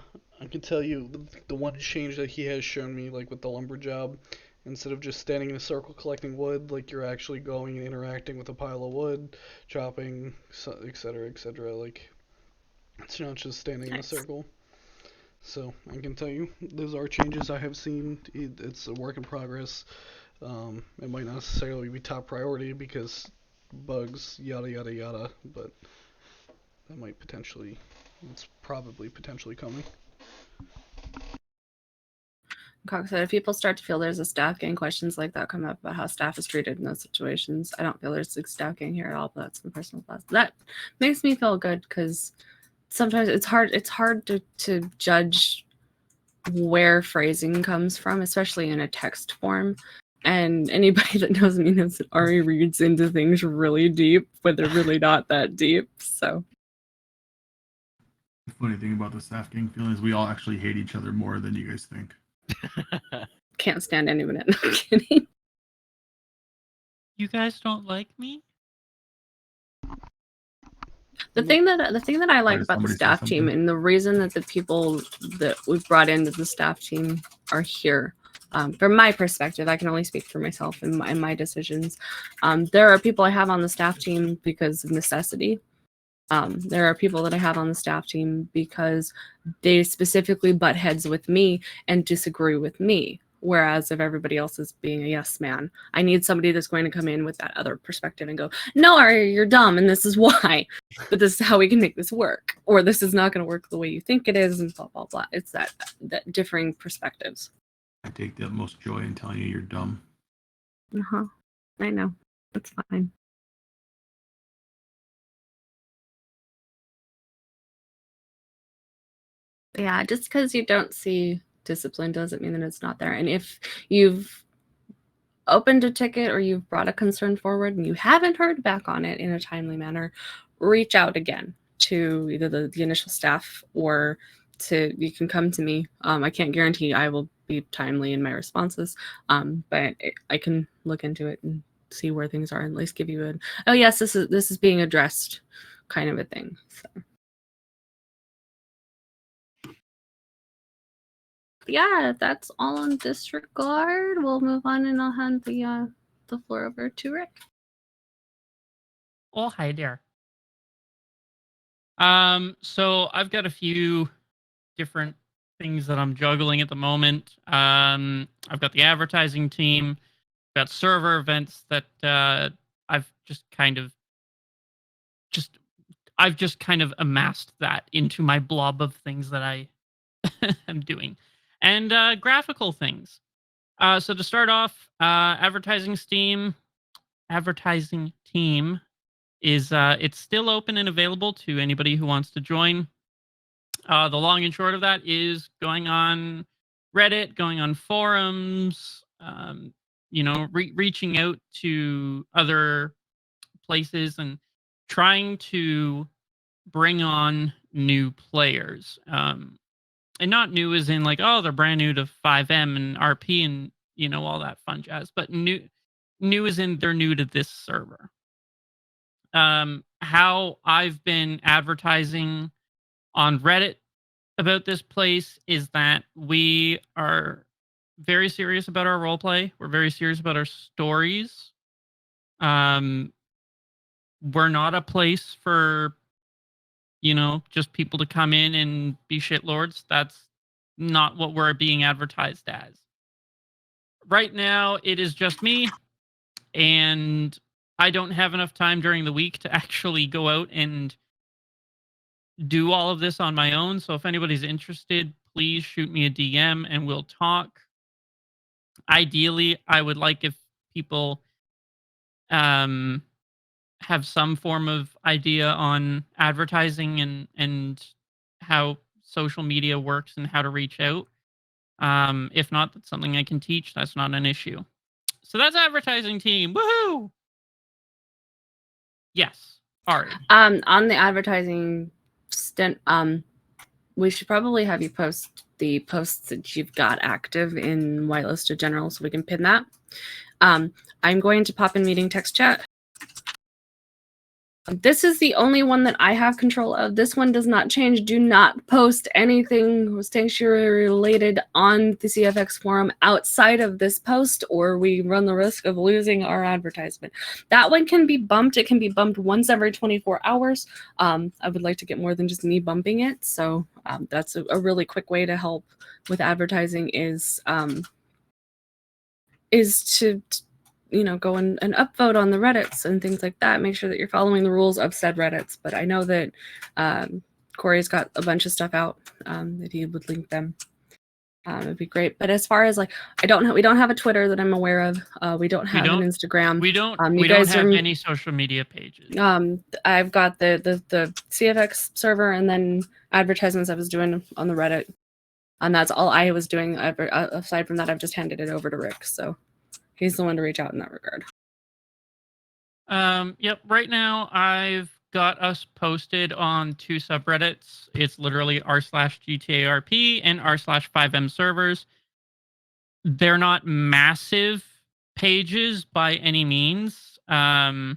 can tell you the one change that he has shown me, like with the lumber job, instead of just standing in a circle collecting wood, like you're actually going and interacting with a pile of wood, chopping, etc., etc. Like it's not just standing in a circle. So I can tell you, those are changes I have seen. It's a work in progress. It might not necessarily be top priority because bugs, yada yada yada, but that might potentially, it's probably potentially coming. Cox said, if people start to feel there's a staff gang, questions like that come up about how staff is treated in those situations. I don't feel there's a staff gang here at all, but that's some personal thoughts. That makes me feel good because sometimes it's hard to judge where phrasing comes from, especially in a text form. And anybody that knows me knows that Ari reads into things really deep, but they're really not that deep. So The funny thing about the staff gang feeling is we all actually hate each other more than you guys think. can't stand anyone. No, I'm kidding. You guys don't like me? The thing that I like Did about the somebody say staff team, something? and the reason that the people that we've brought into the staff team are here, from my perspective, I can only speak for myself and my decisions. There are people I have on the staff team because of necessity. There are people that I have on the staff team because they specifically butt heads with me and disagree with me. Whereas if everybody else is being a yes man, I need somebody that's going to come in with that other perspective and go, no, Ari, you're dumb and this is why, but this is how we can make this work. Or this is not going to work the way you think it is and blah, blah, blah. It's that differing perspectives. I take the utmost joy in telling you you're dumb. Uh-huh. I know. That's fine. Yeah, just because you don't see discipline doesn't mean that it's not there. And if you've opened a ticket or you've brought a concern forward and you haven't heard back on it in a timely manner, reach out again to either the initial staff or you can come to me. I can't guarantee I will be timely in my responses, but I can look into it and see where things are and at least give you an, oh yes, this is being addressed kind of a thing. So. Yeah, if that's all in this regard, we'll move on and I'll hand the floor over to Rick. Oh, hi there. So I've got a few different things that I'm juggling at the moment. I've got the advertising team, got server events that I've just kind of amassed that into my blob of things that I am doing, and graphical things. So to start off, advertising team is it's still open and available to anybody who wants to join. The long and short of that is going on Reddit, going on forums, reaching out to other places and trying to bring on new players. And not new as in like, oh, they're brand new to 5M and RP and, all that fun jazz, but new as in they're new to this server. How I've been advertising on Reddit about this place is that we are very serious about our roleplay. We're very serious about our stories. We're not a place for, just people to come in and be shitlords. That's not what we're being advertised as. Right now, it is just me, and I don't have enough time during the week to actually go out and do all of this on my own. So if anybody's interested, please shoot me a DM and we'll talk. Ideally, I would like if people have some form of idea on advertising and how social media works and how to reach out. If not, that's something I can teach. That's not an issue. So that's advertising team. Woohoo! Yes. Ari. On the advertising stint, we should probably have you post the posts that you've got active in Whitelisted General so we can pin that. I'm going to pop in meeting text chat. This is the only one that I have control of. This one does not change. Do not post anything sanctuary related on the CFX forum outside of this post, or we run the risk of losing our advertisement. That one can be bumped. It can be bumped once every 24 hours. I would like to get more than just me bumping it. So that's a really quick way to help with advertising is to go and upvote on the Reddits and things like that. Make sure that you're following the rules of said Reddits. But I know that Corey's got a bunch of stuff out that he would link them. It'd be great. But as far as like, we don't have a Twitter that I'm aware of. We don't have an Instagram. We don't. You we guys don't have any social media pages. I've got the CFX server and then advertisements I was doing on the Reddit, and that's all I was doing. Aside from that, I've just handed it over to Rick. So. He's the one to reach out in that regard. Yep. Right now, I've got us posted on 2 subreddits. It's literally r/GTARP and r/5M servers. They're not massive pages by any means. One's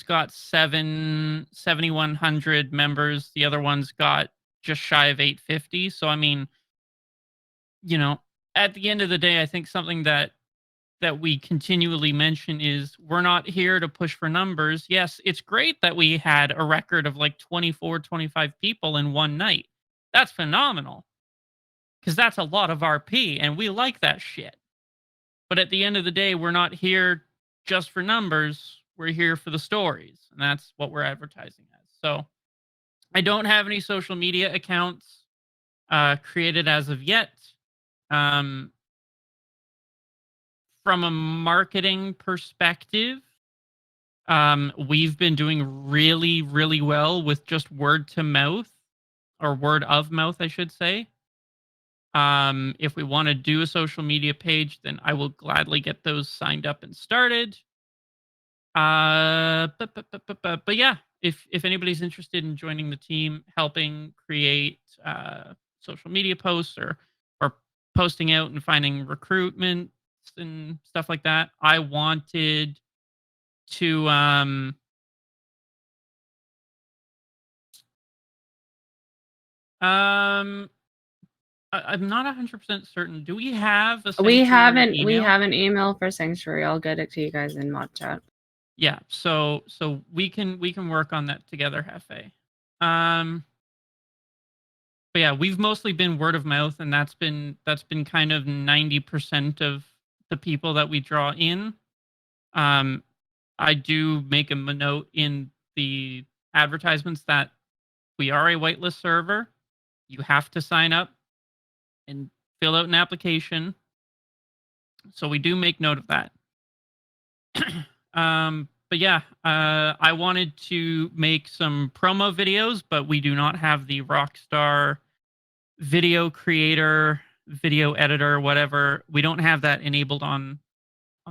got 7,100 members. The other one's got just shy of 850. So, I mean, at the end of the day, I think something that we continually mention is we're not here to push for numbers. Yes, it's great that we had a record of like 24, 25 people in one night. That's phenomenal. Because that's a lot of RP, and we like that shit. But at the end of the day, we're not here just for numbers. We're here for the stories, and that's what we're advertising as. So I don't have any social media accounts created as of yet. from a marketing perspective, we've been doing really, really well with just word to mouth, or word of mouth, I should say. If we want to do a social media page, then I will gladly get those signed up and started. But yeah, if anybody's interested in joining the team, helping create social media posts or posting out and finding recruitment and stuff like that, I wanted to I'm not 100% certain. Do we have a We Sanctuary we email? have an email for Sanctuary. I'll get it to you guys in mod chat. Yeah, so we can work on that together, Hefe. But yeah, we've mostly been word of mouth, and that's been kind of 90% of the people that we draw in. I do make a note in the advertisements that we are a whitelist server. You have to sign up and fill out an application. So we do make note of that. But yeah, I wanted to make some promo videos, but we do not have the Rockstar video creator, video editor, whatever. We don't have that enabled on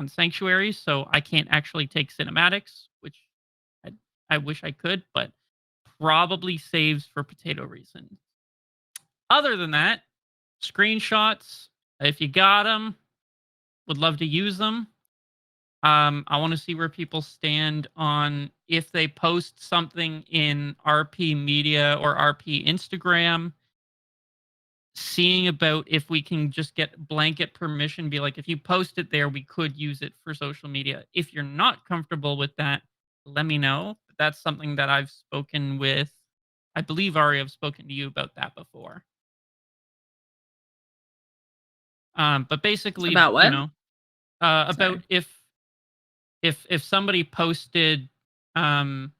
Sanctuary, so I can't actually take cinematics, which I wish I could, but probably saves for potato reasons. Other than that, screenshots, if you got them, would love to use them. I want to see where people stand on if they post something in RP Media or RP Instagram, seeing about if we can just get blanket permission, be like, if you post it there, we could use it for social media. If you're not comfortable with that, let me know. That's something that I've spoken with. I believe, Ari, I've spoken to you about that before. But basically, About what? you know, about Sorry. if somebody posted something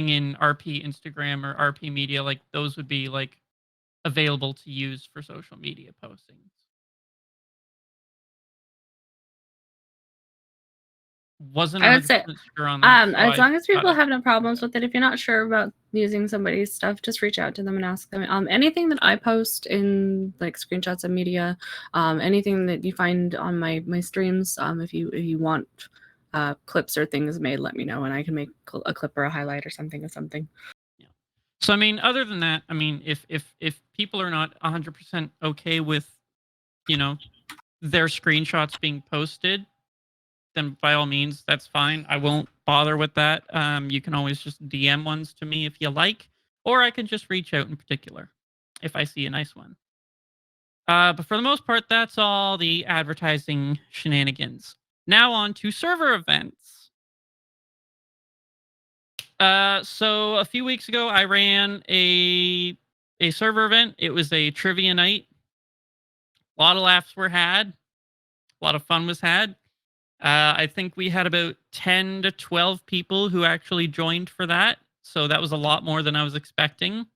in RP Instagram or RP Media, like those would be like available to use for social media postings. Wasn't I would say 100% sure on that. so as I long as people thought- have no problems with it, if you're not sure about using somebody's stuff, just reach out to them and ask them. Anything that I post in like screenshots of media, anything that you find on my streams, if you want clips or things made, let me know and I can make a clip or a highlight or something of something. So I mean, other than that, I mean, if people are not 100% okay with, you know, their screenshots being posted, then by all means, that's fine. I won't bother with that. You can always just DM ones to me if you like, or I can just reach out in particular if I see a nice one. But for the most part, that's all the advertising shenanigans. Now on to server events. So a few weeks ago, I ran a server event. It was a trivia night. A lot of laughs were had. A lot of fun was had. I think we had about 10 to 12 people who actually joined for that. So that was a lot more than I was expecting.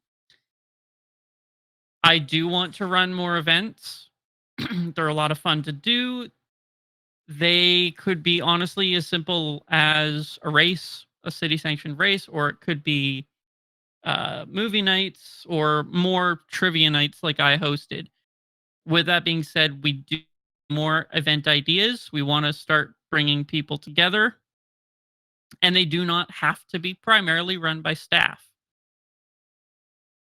I do want to run more events. They're a lot of fun to do. They could be honestly as simple as a race, a city sanctioned race, or it could be movie nights or more trivia nights like I hosted. With that being said, we do more event ideas. We want to start bringing people together, and they do not have to be primarily run by staff.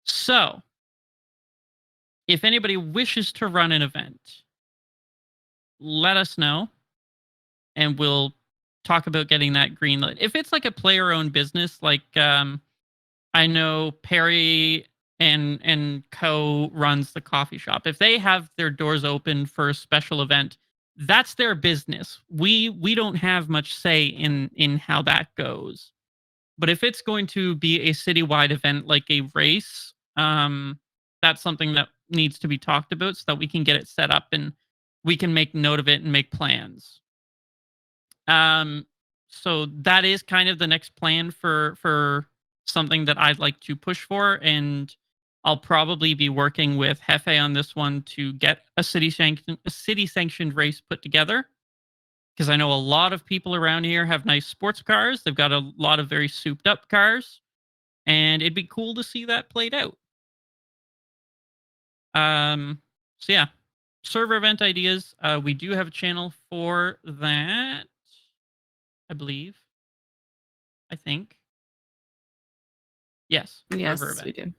So, if anybody wishes to run an event, let us know, and we'll talk about getting that green lit. If it's like a player-owned business, like I know Perry and Co runs the coffee shop. If they have their doors open for a special event, that's their business. We don't have much say in how that goes. But if it's going to be a citywide event like a race, that's something that needs to be talked about so that we can get it set up and we can make note of it and make plans. So that is kind of the next plan for something that I'd like to push for, and I'll probably be working with Hefe on this one to get a city sanctioned race put together. Because I know a lot of people around here have nice sports cars. They've got a lot of very souped up cars. And it'd be cool to see that played out. So yeah, server event ideas. We do have a channel for that, I believe. I think. Yes. Yes, server event. we do.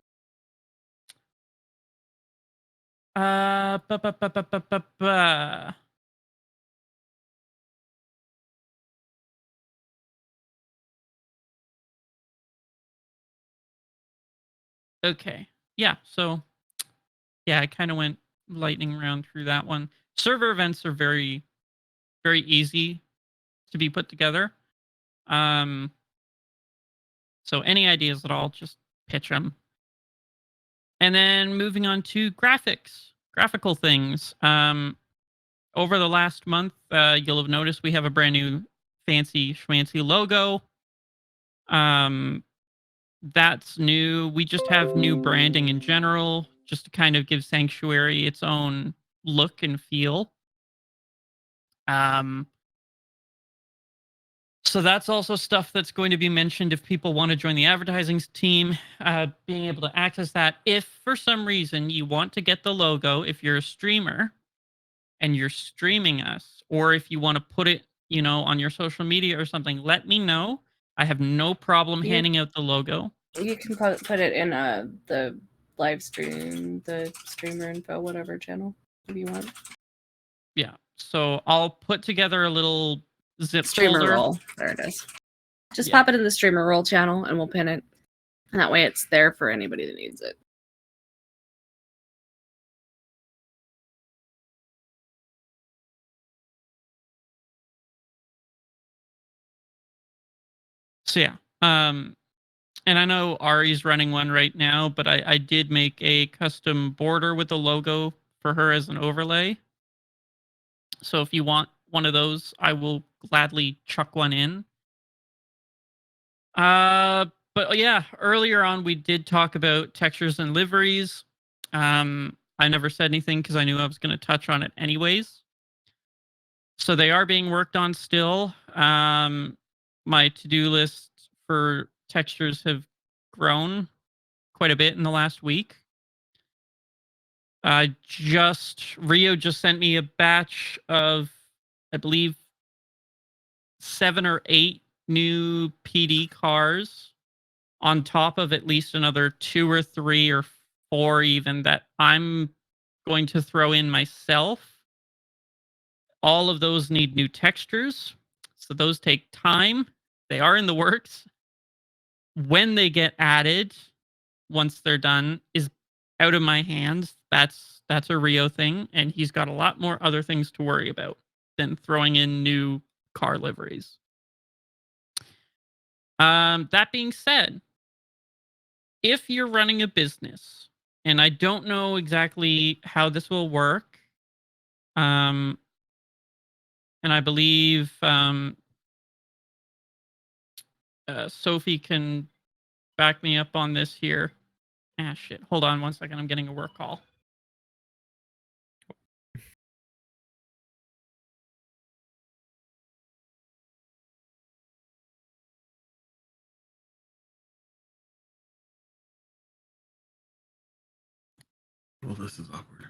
Ba-ba-ba-ba-ba-ba. Okay. Yeah. So, yeah, I kind of went lightning round through that one. Server events are very, very easy to be put together. So any ideas at all, just pitch them. And then moving on to graphical things. Over the last month, you'll have noticed we have a brand new fancy schmancy logo. That's new. We just have new branding in general, just to kind of give Sanctuary its own look and feel. So that's also stuff that's going to be mentioned if people want to join the advertising team, being able to access that. If for some reason you want to get the logo, if you're a streamer and you're streaming us, or if you want to put it, on your social media or something, let me know. I have no problem handing out the logo. You can put it in the live stream, the streamer info, whatever channel if you want. Yeah. So I'll put together a little zip Streamer folder. roll. There it is. Just Yeah. pop it in the streamer roll channel and we'll pin it. And that way it's there for anybody that needs it. So yeah. And I know Ari's running one right now, but I did make a custom border with the logo for her as an overlay. So if you want one of those, I will gladly chuck one in. But yeah, earlier on we did talk about textures and liveries. I never said anything because I knew I was going to touch on it anyways. So they are being worked on still. My to-do list for textures have grown quite a bit in the last week. Rio just sent me a batch of, I believe, 7 or 8 new PD cars on top of at least another 2 or 3 or 4 even that I'm going to throw in myself. All of those need new textures, so those take time. They are in the works. When they get added, once they're done, is out of my hands. That's a Rio thing, and he's got a lot more other things to worry about than throwing in new car liveries. That being said, if you're running a business, and I don't know exactly how this will work, and I believe Sophie can back me up on this here. Ah, shit. Hold on 1 second. I'm getting a work call. Well, this is awkward.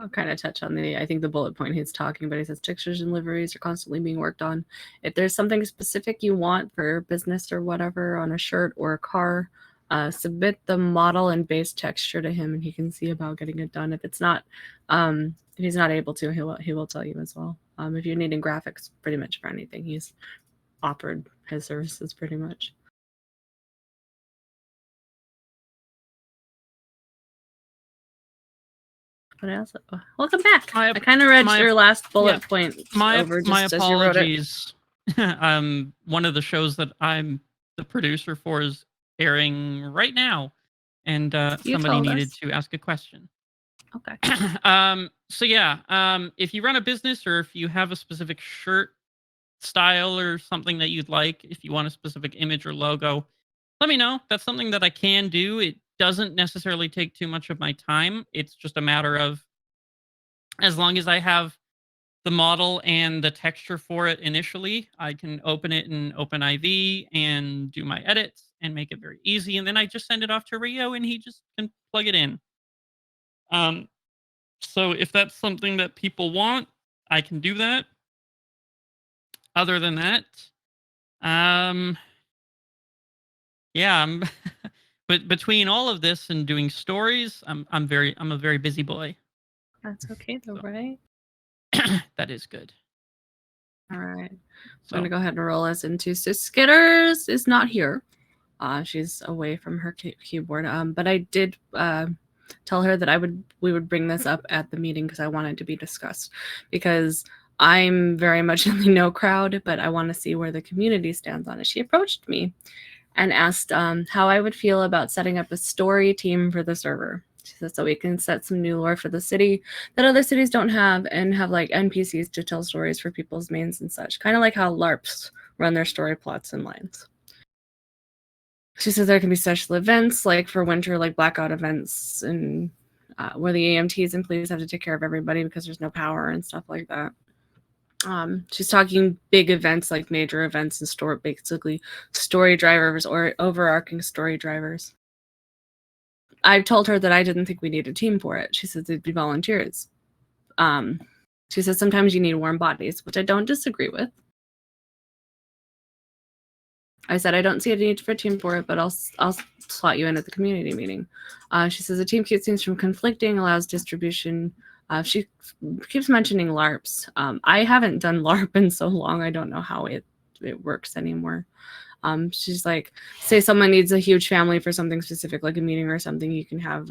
I'll kind of touch on I think the bullet point he's talking about. He says textures and liveries are constantly being worked on. If there's something specific you want for your business or whatever on a shirt or a car, submit the model and base texture to him and he can see about getting it done. If it's not, if he's not able to, he will tell you as well. If you're needing graphics pretty much for anything, he's offered his services pretty much. What else? Welcome back. I kind of read your last bullet point over just as you wrote it. Apologies. One of the shows that I'm the producer for is airing right now, and somebody needed to ask a question. Okay. So yeah, if you run a business or if you have a specific shirt style or something that you'd like, if you want a specific image or logo, let me know. That's something that I can do. It doesn't necessarily take too much of my time. It's just a matter of, as long as I have the model and the texture for it initially, I can open it in OpenIV and do my edits and make it very easy. And then I just send it off to Rio and he just can plug it in. So if that's something that people want, I can do that. Other than that, yeah, but between all of this and doing stories, I'm a very busy boy. That's okay though, So- right? That is good. All right. So I'm gonna go ahead and roll us into. So Skitters is not here. She's away from her keyboard. But I did tell her that we would bring this up at the meeting because I wanted to be discussed. Because I'm very much in the no crowd, but I want to see where the community stands on it. She approached me and asked how I would feel about setting up a story team for the server. She said so we can set some new lore for the city that other cities don't have, and have like NPCs to tell stories for people's mains and such. Kind of like how LARPs run their story plots and lines. She says there can be special events like for winter, like blackout events, and where the AMTs and police have to take care of everybody because there's no power and stuff like that. She's talking big events like major events and basically story drivers or overarching story drivers. I told her that I didn't think we need a team for it. She says it'd be volunteers. She says sometimes you need warm bodies, which I don't disagree with. I said I don't see a need for a team for it, but I'll slot you in at the community meeting. She says a team keeps things from conflicting, allows distribution. She keeps mentioning LARPs. I haven't done LARP in so long. I don't know how it works anymore. She's like, say someone needs a huge family for something specific, like a meeting or something, you can have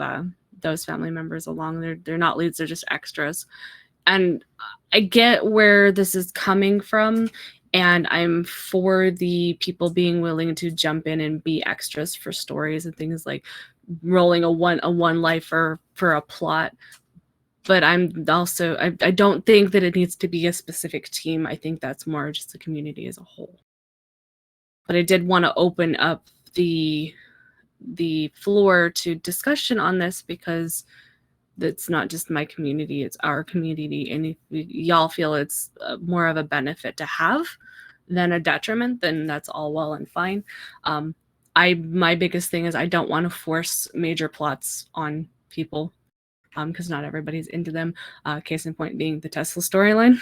those family members along. They're not leads, they're just extras. And I get where this is coming from, and I'm for the people being willing to jump in and be extras for stories and things like rolling a one lifer for a plot. But I'm also I don't think that it needs to be a specific team. I think that's more just the community as a whole. But I did want to open up the floor to discussion on this because it's not just my community, it's our community. And if y'all feel it's more of a benefit to have than a detriment, then that's all well and fine. My biggest thing is I don't want to force major plots on people because not everybody's into them. Case in point being the Tesla storyline.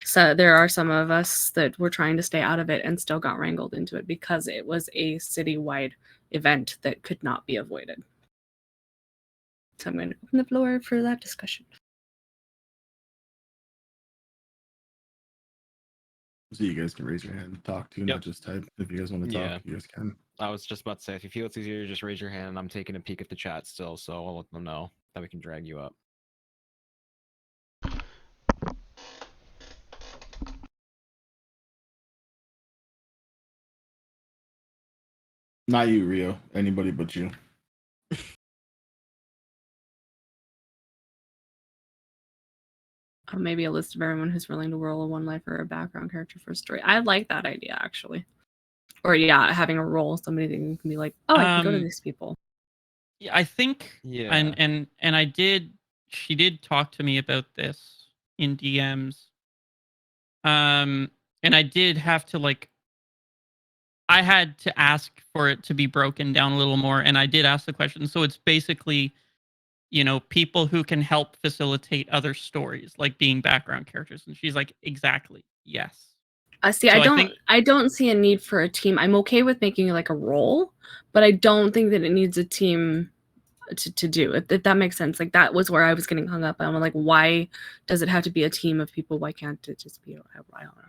So there are some of us that were trying to stay out of it and still got wrangled into it because it was a citywide event that could not be avoided. So I'm going to open the floor for that discussion. So you guys can raise your hand and talk too, Yep. not just type. If you guys want to talk, Yeah. you guys can. I was just about to say, if you feel it's easier, just raise your hand. I'm taking a peek at the chat still, so I'll let them know that we can drag you up. Not you, Rio. Anybody but you. Maybe a list of everyone who's willing to roll a one life or a background character for a story. I like that idea actually. Or yeah, having a role, somebody that can be like, oh, I can go to these people. Yeah, I think, Yeah. and I did. She did talk to me about this in DMs. And I did have to I had to ask for it to be broken down a little more, and I did ask the question. So it's basically, people who can help facilitate other stories, like being background characters. And she's like, exactly, yes. See, So I don't see a need for a team. I'm okay with making like a role, but I don't think that it needs a team to do it. If that makes sense. Like that was where I was getting hung up. I'm like, why does it have to be a team of people? Why can't it just be? I don't know.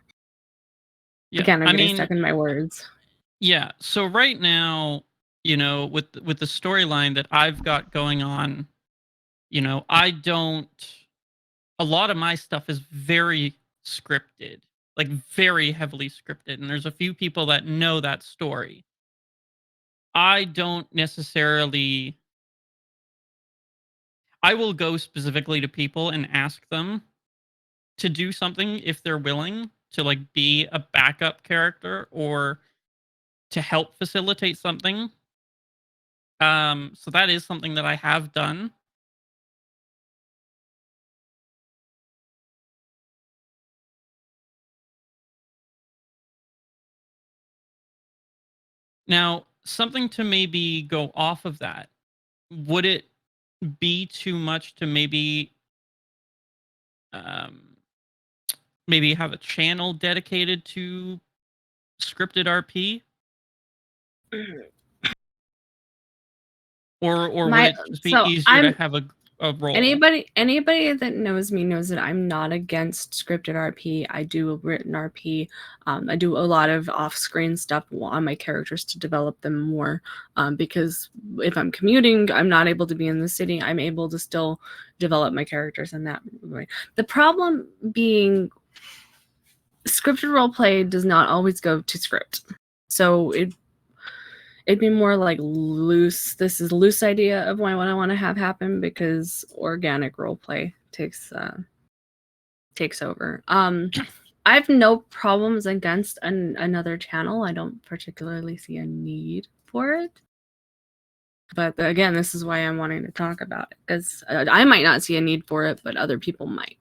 Yeah, Again, I'm getting stuck in my words. Yeah. So right now, with the storyline that I've got going on, I don't. A lot of my stuff is very scripted, like very heavily scripted, and there's a few people that know that story. I don't necessarily. I will go specifically to people and ask them to do something if they're willing to be a backup character or to help facilitate something. So that is something that I have done. Now, something to maybe go off of that. Would it be too much to maybe maybe have a channel dedicated to scripted RP? Or would it just be easier to have a role? Anybody that knows me knows that I'm not against scripted RP. I do written RP. I do a lot of off-screen stuff on my characters to develop them more. Because if I'm commuting, I'm not able to be in the city. I'm able to still develop my characters in that way. The problem being, scripted roleplay does not always go to script. So it'd be more like loose. This is a loose idea of what I want to have happen, because organic roleplay takes over. I have no problems against another channel. I don't particularly see a need for it. But again, this is why I'm wanting to talk about it, because I might not see a need for it, but other people might.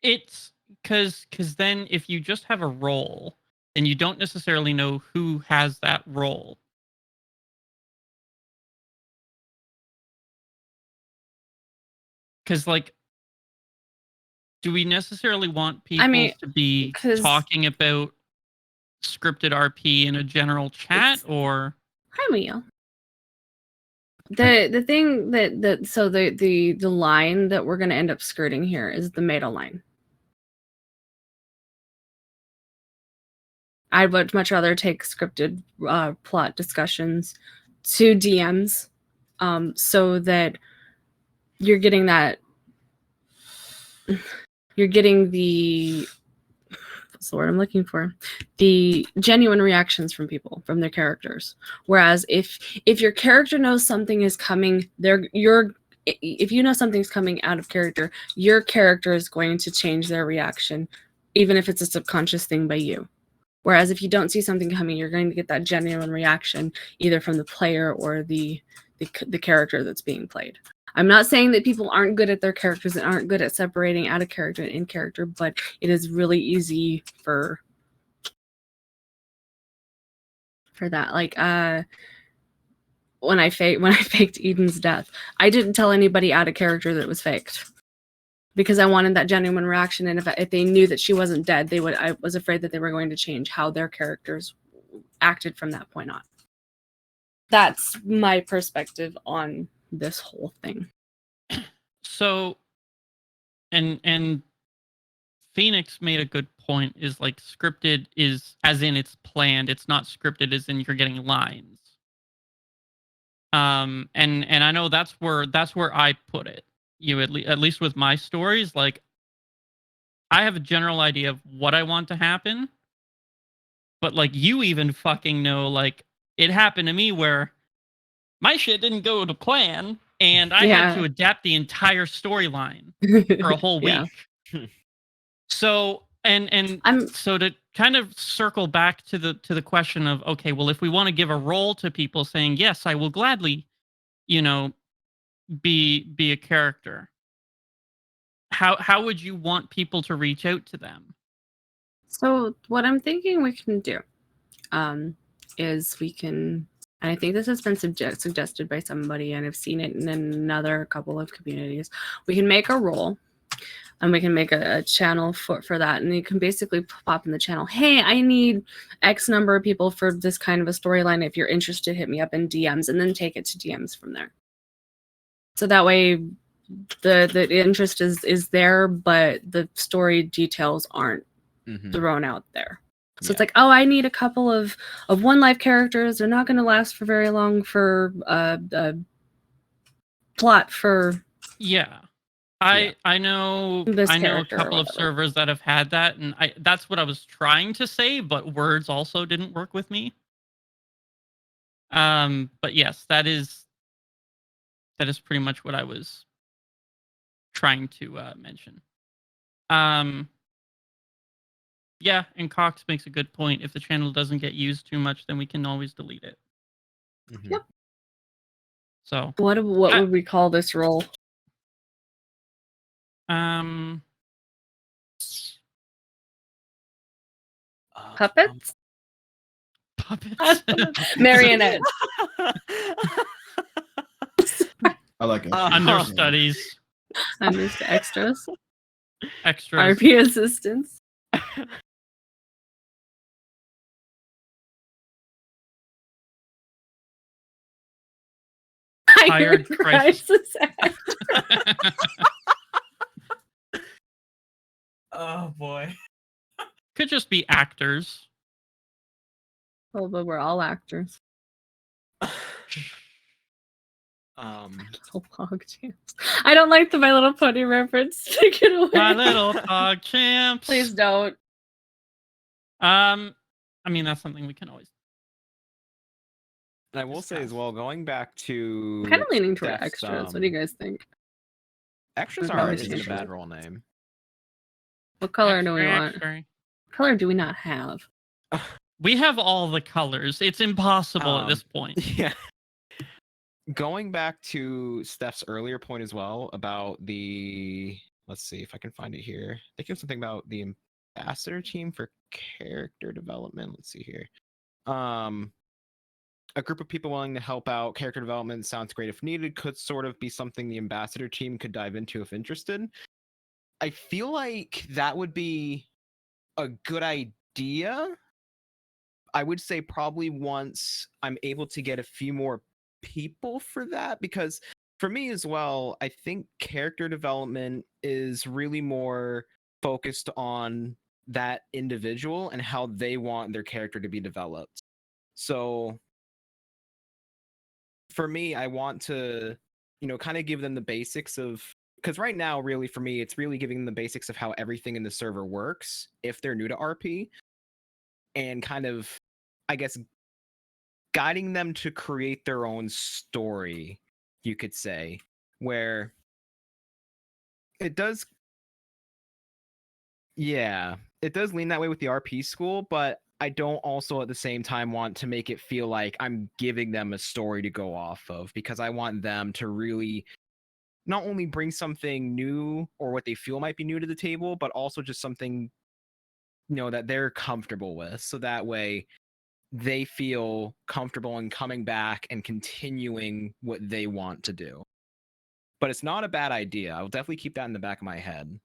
It's because then if you just have a role, then you don't necessarily know who has that role. Because, like, do we necessarily want people to be talking about scripted RP in a general chat, or? Hi, Mia. The thing so the line that we're gonna end up skirting here is the meta line. I would much rather take scripted plot discussions to DMs, so that you're getting that. You're getting the. What's the word I'm looking for? The genuine reactions from people, from their characters. Whereas if your character knows something is coming, if you know something's coming out of character, your character is going to change their reaction, even if it's a subconscious thing by you. Whereas if you don't see something coming, you're going to get that genuine reaction either from the player or the character that's being played. I'm not saying that people aren't good at their characters and aren't good at separating out of character and in character, but it is really easy for that. Like when I faked Eden's death, I didn't tell anybody out of character that it was faked, because I wanted that genuine reaction. And if they knew that she wasn't dead, I was afraid that they were going to change how their characters acted from that point on. That's my perspective on this whole thing. So, and Phoenix made a good point, is like scripted is as in it's planned. It's not scripted as in you're getting lines. And I know that's where I put it. At least with my stories, like, I have a general idea of what I want to happen, but like, you even fucking know, like, it happened to me where my shit didn't go to plan, and I had to adapt the entire storyline for a whole week. So so to kind of circle back to the question of, okay, well, if we want to give a role to people saying, yes, I will gladly, be a character, how would you want people to reach out to them? So what I'm thinking we can do is we can, and I think this has been suggested by somebody, and I've seen it in another couple of communities, we can make a role, and we can make a channel for that, and you can basically pop in the channel, hey, I need X number of people for this kind of a storyline. If you're interested, hit me up in DMs, and then take it to DMs from there. So that way the interest is there, but the story details aren't thrown out there. So it's like, oh, I need a couple of one life characters. They're not going to last for very long for plot for. Yeah. I know a couple of servers that have had that, and that's what I was trying to say, but words also didn't work with me. But yes, that is pretty much what I was trying to mention. Yeah, and Cox makes a good point. If the channel doesn't get used too much, then we can always delete it. Mhm. Yep. So, What would we call this role? um, Puppets? puppets. Marionette. I like it. Understudies, Extras. extras. RP assistants. Hired crisis. Oh boy. Could just be actors. Oh, but we're all actors. Little Pog Champs. I don't like the My Little Pony reference. Take it away. My little dog champs. Please don't. I mean that's something we can always. And I will say as well, going back to I'm kind of leaning toward Steph's, extras. What do you guys think? extras Probably isn't a change bad it. role name. What color do we want? Extra. What color do we not have? We have all the colors. It's impossible at this point. Yeah. Going back to Steph's earlier point as well about the, let's see if I can find it here. I think it was something about the ambassador team for character development. Let's see here. A group of people willing to help out character development sounds great if needed. Could sort of be something the ambassador team could dive into if interested. I feel like that would be a good idea. I would say probably once I'm able to get a few more people for that, because for me as well, I think character development is really more focused on that individual and how they want their character to be developed. So for me, I want to, kind of give them the basics of, because right now, really, for me, it's really giving them the basics of how everything in the server works if they're new to RP, and kind of, I guess, guiding them to create their own story, you could say, where it does, it does lean that way with the RP school, but I don't also at the same time want to make it feel like I'm giving them a story to go off of, because I want them to really not only bring something new or what they feel might be new to the table, but also just something, that they're comfortable with. So that way they feel comfortable in coming back and continuing what they want to do. But it's not a bad idea. I'll definitely keep that in the back of my head.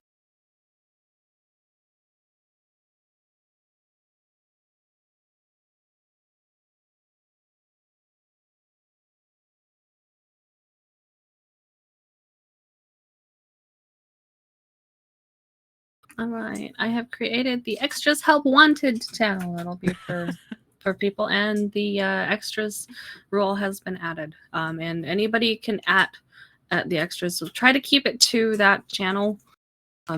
All right, I have created the extras help wanted channel. It'll be for people, and the extras role has been added. And anybody can add the extras. So try to keep it to that channel,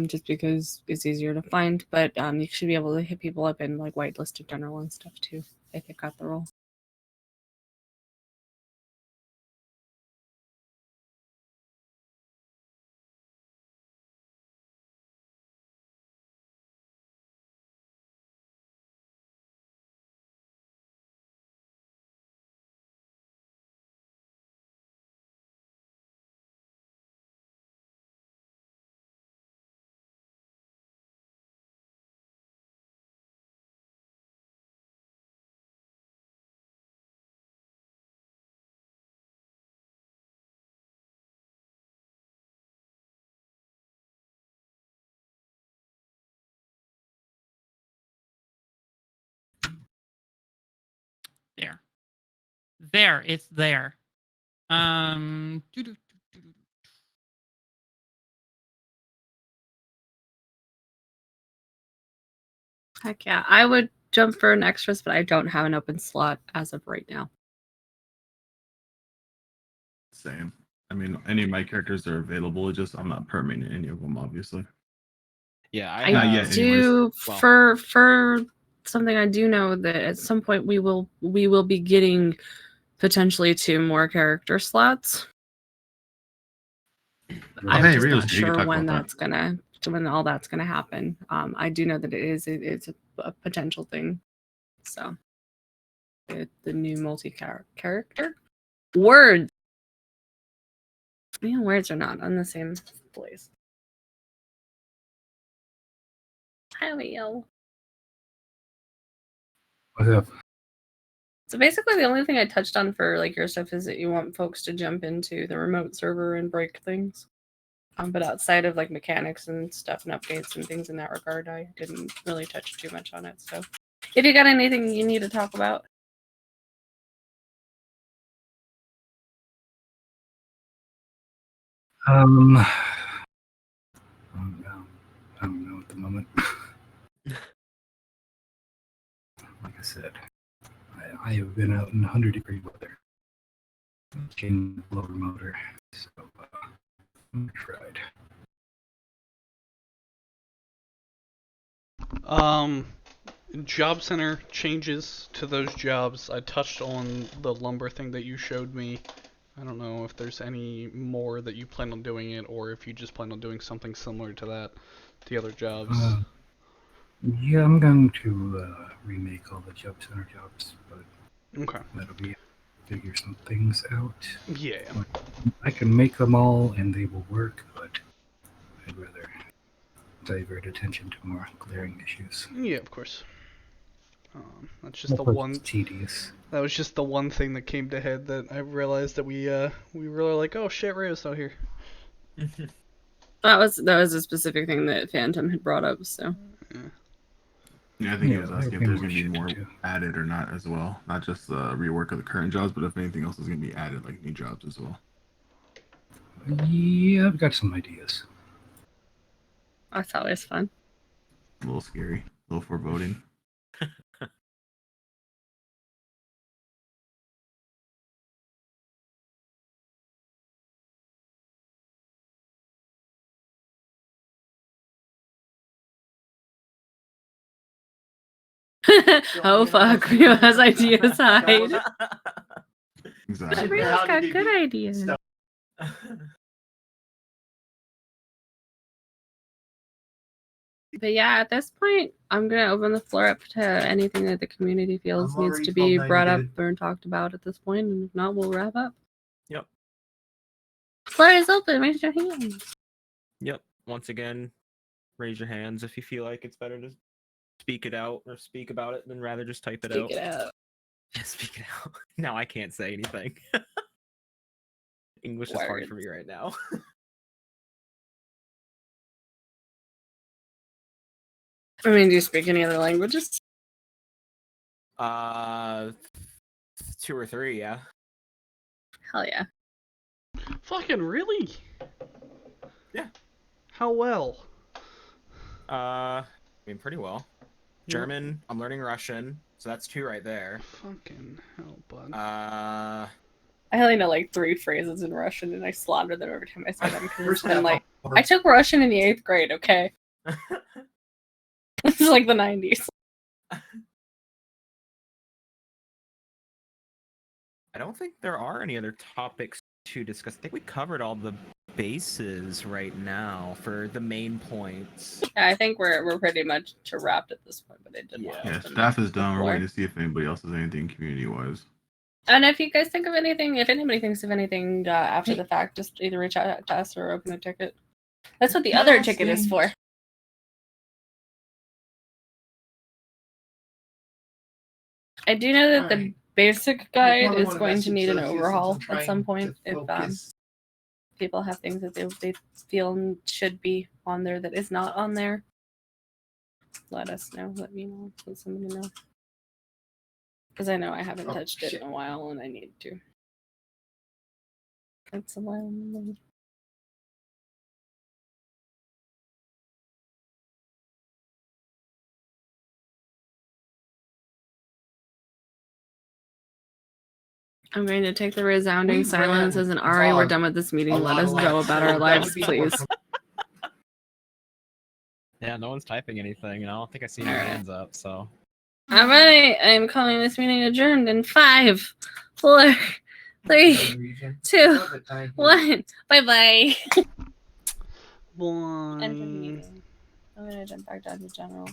just because it's easier to find. But you should be able to hit people up in like whitelisted general and stuff too if they've got the role. There, it's there. Heck yeah, I would jump for an extras, but I don't have an open slot as of right now. Same. I mean, any of my characters are available. It's just I'm not permanent in any of them, obviously. Yeah, I Not yet, do Well- for something I do know that at some point we will be getting potentially 2 more character slots. I'm hey, just Rios, not you can sure talk when about that. when all that's gonna happen. I do know that it's a potential thing. So the new character words. Yeah, words are not on the same place. Hi, Leo. What's up? So basically, the only thing I touched on for like your stuff is that you want folks to jump into the remote server and break things. But outside of like mechanics and stuff and updates and things in that regard, I didn't really touch too much on it. So if you got anything you need to talk about. I don't know at the moment. Like I said, I have been out in 100-degree weather. Chain blower motor, so I tried. Job center changes to those jobs. I touched on the lumber thing that you showed me. I don't know if there's any more that you plan on doing it, or if you just plan on doing something similar to that, the other jobs. Yeah, I'm going to remake all the job center jobs, but Okay. that'll be figure some things out. Yeah. I can make them all and they will work, but I'd rather divert attention to more glaring issues. Yeah, of course. That's just the That's one. tedious. That was just the one thing that came to head that I realized that we really like. Oh shit, Rio's not here. That was a specific thing that Phantom had brought up. So Yeah, I think he was I asking if think there's we going to be should more too. added or not as well. Not just rework of the current jobs, but if anything else is going to be added, like new jobs as well. Yeah, I've got some ideas. that's always fun. A little scary, a little foreboding. Oh fuck, Rio has ideas. Hide. Exactly. Rio's got good ideas. But yeah, at this point, I'm gonna open the floor up to anything that the community feels needs to be brought up or talked about at this point, and if not, we'll wrap up. Yep. Floor is open. Raise your hands. Yep. Once again, raise your hands if you feel like it's better to speak it out or speak about it than rather just type it out. Speak it out. Speak it out. Now I can't say anything. English is hard for me right now. I mean, do you speak any other languages? 2 or 3, yeah. Hell yeah. Fucking really? Yeah. How well? I mean, pretty well. German. I'm learning Russian, so that's 2 right there. Fucking hell, bud. I only know like 3 phrases in Russian, and I slaughter them every time I say them because it's been like I took Russian in the 8th grade. Okay, this is like the 90s. I don't think there are any other topics to discuss. I think we covered all the bases right now for the main points. Yeah, I think we're pretty much to wrapped at this point, but I did want to Yeah, open staff the is done. We're floor. waiting to see if anybody else has anything community-wise. And if you guys think of anything, if anybody thinks of anything after the fact, just either reach out to us or open a ticket. That's what the other ticket is for. I do know that the basic guide is going to need an overhaul at some point if people have things that they feel should be on there that is not on there. Let us know. Let me know. Let somebody know. Because I know I haven't touched it in a while and I need to. That's a while. I'm going to take the resounding silence as an Ari. We're done with this meeting. Let us go about our lives, please. Yeah, no one's typing anything, and I don't think I see any hands up, so. All right, I'm calling this meeting adjourned in 5, 4, 3, 2, 1. Bye-bye. Bye. End of meeting. I'm going to jump back down to general.